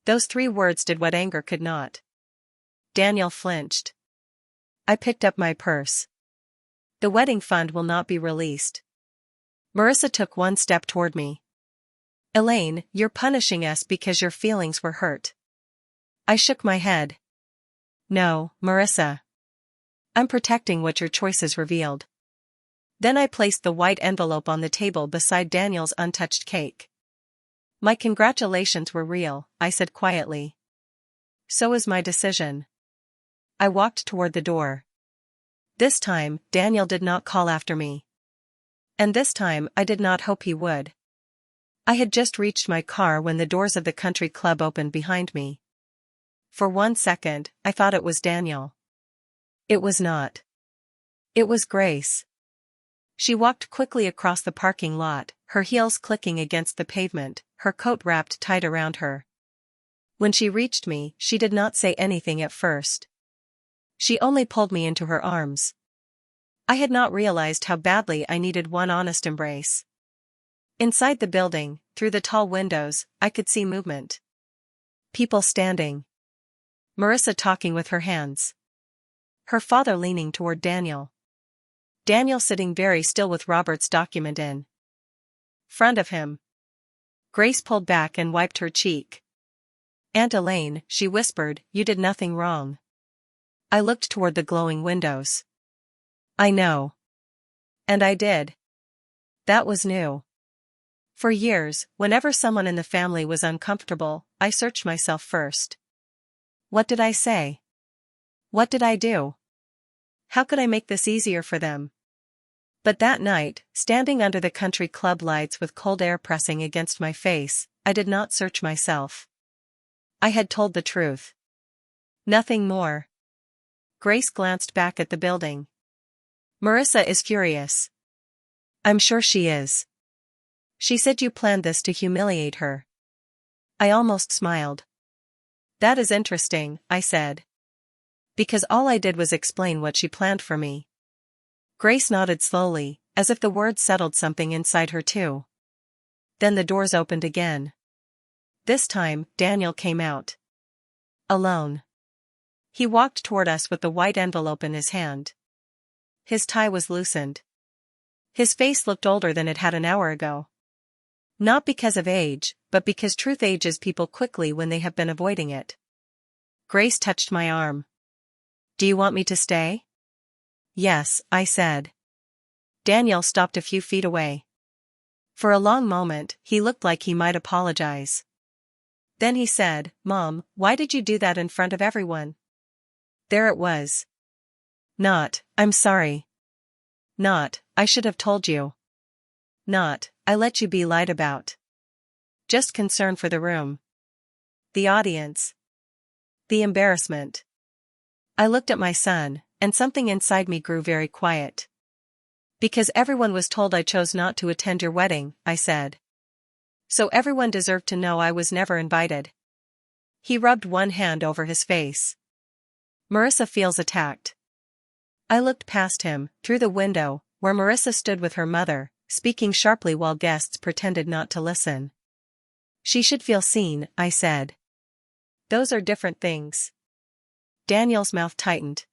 Those 3 words did what anger could not. Daniel flinched. I picked up my purse. The wedding fund will not be released. Marissa took 1 step toward me. Elaine, you're punishing us because your feelings were hurt. I shook my head. No, Marissa. I'm protecting what your choices revealed. Then I placed the white envelope on the table beside Daniel's untouched cake. My congratulations were real, I said quietly. So is my decision. I walked toward the door. This time, Daniel did not call after me. And this time, I did not hope he would. I had just reached my car when the doors of the country club opened behind me. For 1 second, I thought it was Daniel. It was not. It was Grace. She walked quickly across the parking lot, her heels clicking against the pavement, her coat wrapped tight around her. When she reached me, she did not say anything at first. She only pulled me into her arms. I had not realized how badly I needed one honest embrace. Inside the building, through the tall windows, I could see movement. People standing. Marissa talking with her hands. Her father leaning toward Daniel. Daniel sitting very still with Robert's document in front of him. Grace pulled back and wiped her cheek. Aunt Elaine, she whispered, you did nothing wrong. I looked toward the glowing windows. I know. And I did. That was new. For years, whenever someone in the family was uncomfortable, I searched myself first. What did I say? What did I do? How could I make this easier for them? But that night, standing under the country club lights with cold air pressing against my face, I did not search myself. I had told the truth. Nothing more. Grace glanced back at the building. Marissa is furious. I'm sure she is. She said you planned this to humiliate her. I almost smiled. That is interesting, I said. Because all I did was explain what she planned for me. Grace nodded slowly, as if the words settled something inside her too. Then the doors opened again. This time, Daniel came out. Alone. He walked toward us with the white envelope in his hand. His tie was loosened. His face looked older than it had an hour ago. Not because of age, but because truth ages people quickly when they have been avoiding it. Grace touched my arm. Do you want me to stay? Yes, I said. Daniel stopped a few feet away. For a long moment, he looked like he might apologize. Then he said, Mom, why did you do that in front of everyone? There it was. Not, I'm sorry. Not, I should have told you. Not, I let you be lied about. Just concern for the room. The audience. The embarrassment. I looked at my son, and something inside me grew very quiet. Because everyone was told I chose not to attend your wedding, I said. So everyone deserved to know I was never invited. He rubbed one hand over his face. Marissa feels attacked. I looked past him, through the window, where Marissa stood with her mother, speaking sharply while guests pretended not to listen. She should feel seen, I said. Those are different things. Daniel's mouth tightened.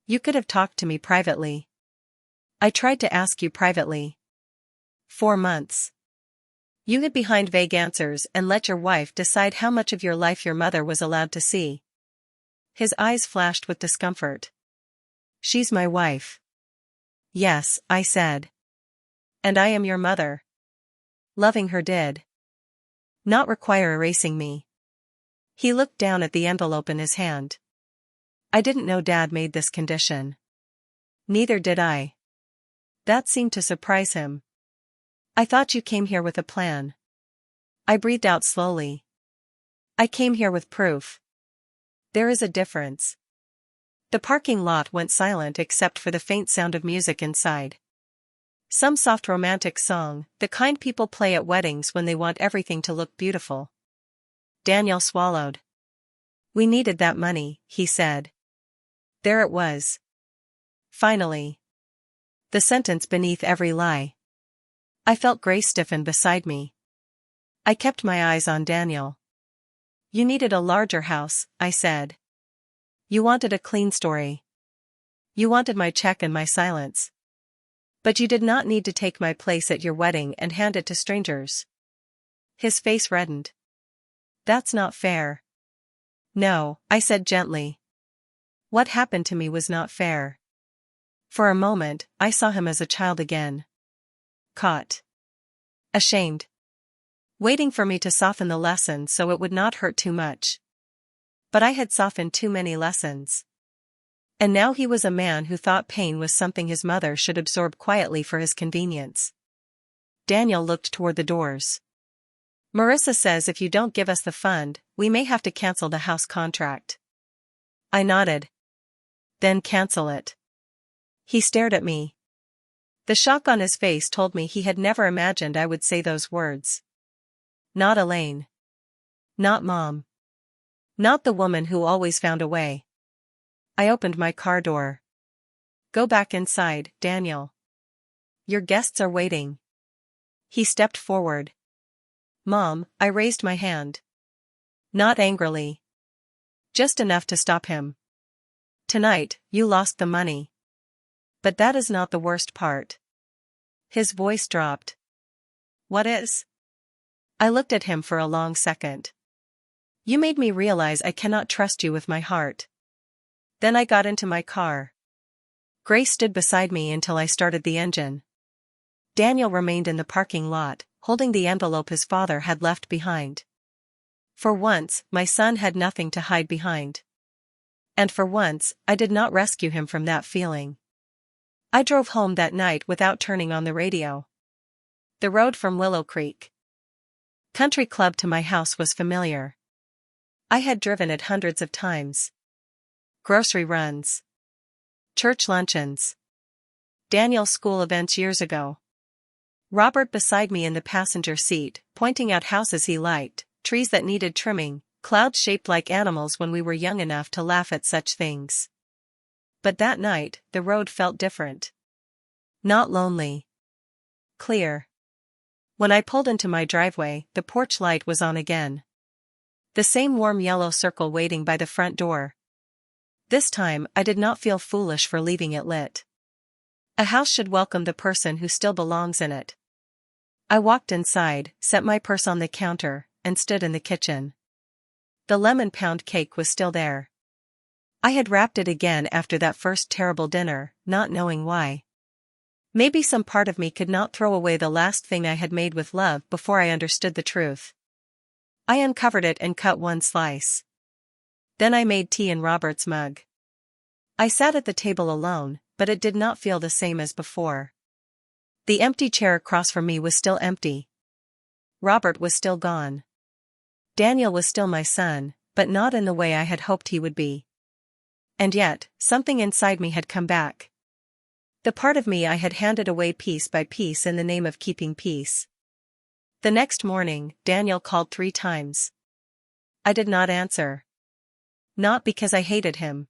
You could have talked to me privately. I tried to ask you privately. 4 months. You hid behind vague answers and let your wife decide how much of your life your mother was allowed to see. His eyes flashed with discomfort. She's my wife. Yes, I said. And I am your mother. Loving her did not require erasing me. He looked down at the envelope in his hand. I didn't know Dad made this condition. Neither did I. That seemed to surprise him. I thought you came here with a plan. I breathed out slowly. I came here with proof. There is a difference. The parking lot went silent except for the faint sound of music inside. Some soft romantic song, the kind people play at weddings when they want everything to look beautiful. Daniel swallowed. We needed that money, he said. There it was. Finally. The sentence beneath every lie. I felt Grace stiffen beside me. I kept my eyes on Daniel. You needed a larger house, I said. You wanted a clean story. You wanted my check and my silence. But you did not need to take my place at your wedding and hand it to strangers. His face reddened. That's not fair. No, I said gently. What happened to me was not fair. For a moment, I saw him as a child again. Caught. Ashamed. Waiting for me to soften the lesson so it would not hurt too much. But I had softened too many lessons. And now he was a man who thought pain was something his mother should absorb quietly for his convenience. Daniel looked toward the doors. Marissa says if you don't give us the fund, we may have to cancel the house contract. I nodded. Then cancel it. He stared at me. The shock on his face told me he had never imagined I would say those words. Not Elaine. Not Mom. Not the woman who always found a way. I opened my car door. Go back inside, Daniel. Your guests are waiting. He stepped forward. Mom, I raised my hand. Not angrily. Just enough to stop him. Tonight, you lost the money. But that is not the worst part. His voice dropped. What is? I looked at him for a long second. You made me realize I cannot trust you with my heart. Then I got into my car. Grace stood beside me until I started the engine. Daniel remained in the parking lot, holding the envelope his father had left behind. For once, my son had nothing to hide behind. And for once, I did not rescue him from that feeling. I drove home that night without turning on the radio. The road from Willow Creek Country Club to my house was familiar. I had driven it hundreds of times. Grocery runs. Church luncheons. Daniel's school events years ago. Robert beside me in the passenger seat, pointing out houses he liked, trees that needed trimming, clouds shaped like animals when we were young enough to laugh at such things. But that night, the road felt different. Not lonely. Clear. When I pulled into my driveway, the porch light was on again. The same warm yellow circle waiting by the front door. This time, I did not feel foolish for leaving it lit. A house should welcome the person who still belongs in it. I walked inside, set my purse on the counter, and stood in the kitchen. The lemon pound cake was still there. I had wrapped it again after that first terrible dinner, not knowing why. Maybe some part of me could not throw away the last thing I had made with love before I understood the truth. I uncovered it and cut one slice. Then I made tea in Robert's mug. I sat at the table alone, but it did not feel the same as before. The empty chair across from me was still empty. Robert was still gone. Daniel was still my son, but not in the way I had hoped he would be. And yet, something inside me had come back. The part of me I had handed away piece by piece in the name of keeping peace. The next morning, Daniel called 3 times. I did not answer. Not because I hated him.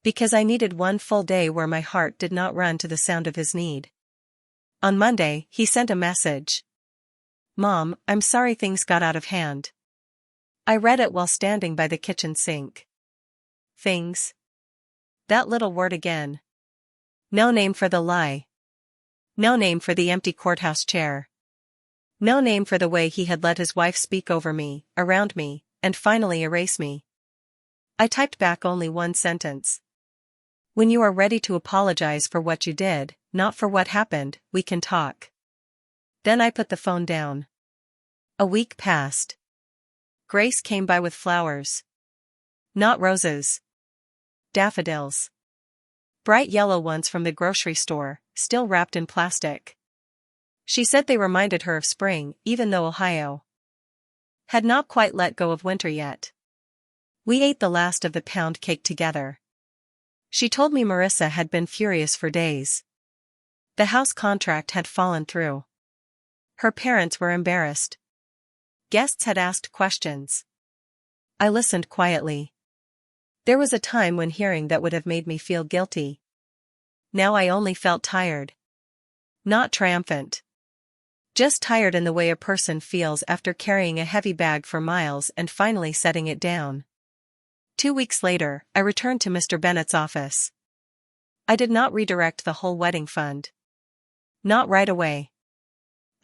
Because I needed one full day where my heart did not run to the sound of his need. On Monday, he sent a message. Mom, I'm sorry things got out of hand. I read it while standing by the kitchen sink. Things. That little word again. No name for the lie. No name for the empty courthouse chair. No name for the way he had let his wife speak over me, around me, and finally erase me. I typed back only one sentence. When you are ready to apologize for what you did, not for what happened, we can talk. Then I put the phone down. A week passed. Grace came by with flowers. Not roses. Daffodils. Bright yellow ones from the grocery store, still wrapped in plastic. She said they reminded her of spring, even though Ohio had not quite let go of winter yet. We ate the last of the pound cake together. She told me Marissa had been furious for days. The house contract had fallen through. Her parents were embarrassed. Guests had asked questions. I listened quietly. There was a time when hearing that would have made me feel guilty. Now I only felt tired. Not triumphant. Just tired in the way a person feels after carrying a heavy bag for miles and finally setting it down. 2 weeks later, I returned to Mr. Bennett's office. I did not redirect the whole wedding fund. Not right away.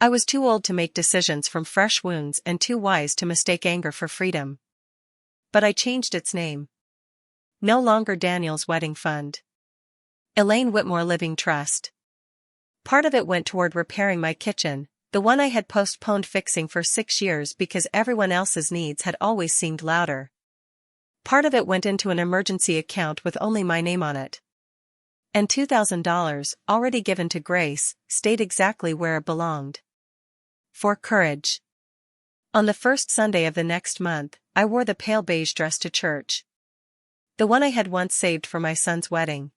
I was too old to make decisions from fresh wounds and too wise to mistake anger for freedom. But I changed its name. No longer Daniel's Wedding Fund. Elaine Whitmore Living Trust. Part of it went toward repairing my kitchen, the one I had postponed fixing for 6 years because everyone else's needs had always seemed louder. Part of it went into an emergency account with only my name on it. And $2,000, already given to Grace, stayed exactly where it belonged. For courage. On the first Sunday of the next month, I wore the pale beige dress to church. The one I had once saved for my son's wedding.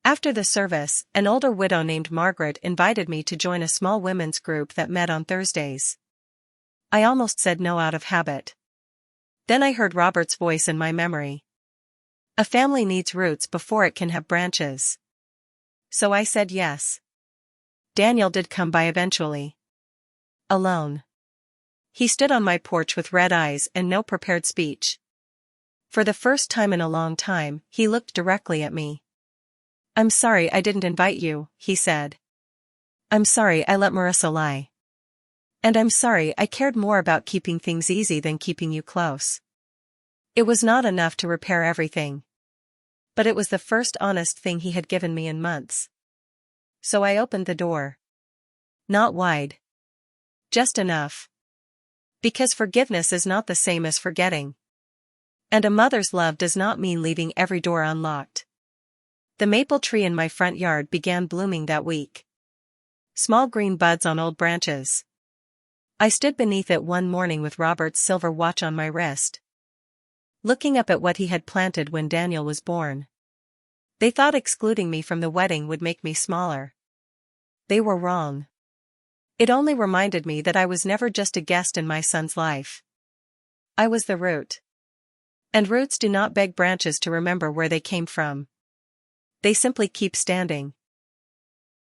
After the service, an older widow named Margaret invited me to join a small women's group that met on Thursdays. I almost said no out of habit. Then I heard Robert's voice in my memory. A family needs roots before it can have branches. So I said yes. Daniel did come by eventually. Alone. He stood on my porch with red eyes and no prepared speech. For the first time in a long time, he looked directly at me. "I'm sorry I didn't invite you," he said. "I'm sorry I let Marissa lie. And I'm sorry I cared more about keeping things easy than keeping you close." It was not enough to repair everything. But it was the first honest thing he had given me in months. So I opened the door. Not wide. Just enough. Because forgiveness is not the same as forgetting. And a mother's love does not mean leaving every door unlocked. The maple tree in my front yard began blooming that week. Small green buds on old branches. I stood beneath it one morning with Robert's silver watch on my wrist, looking up at what he had planted when Daniel was born. They thought excluding me from the wedding would make me smaller. They were wrong. It only reminded me that I was never just a guest in my son's life. I was the root. And roots do not beg branches to remember where they came from. They simply keep standing.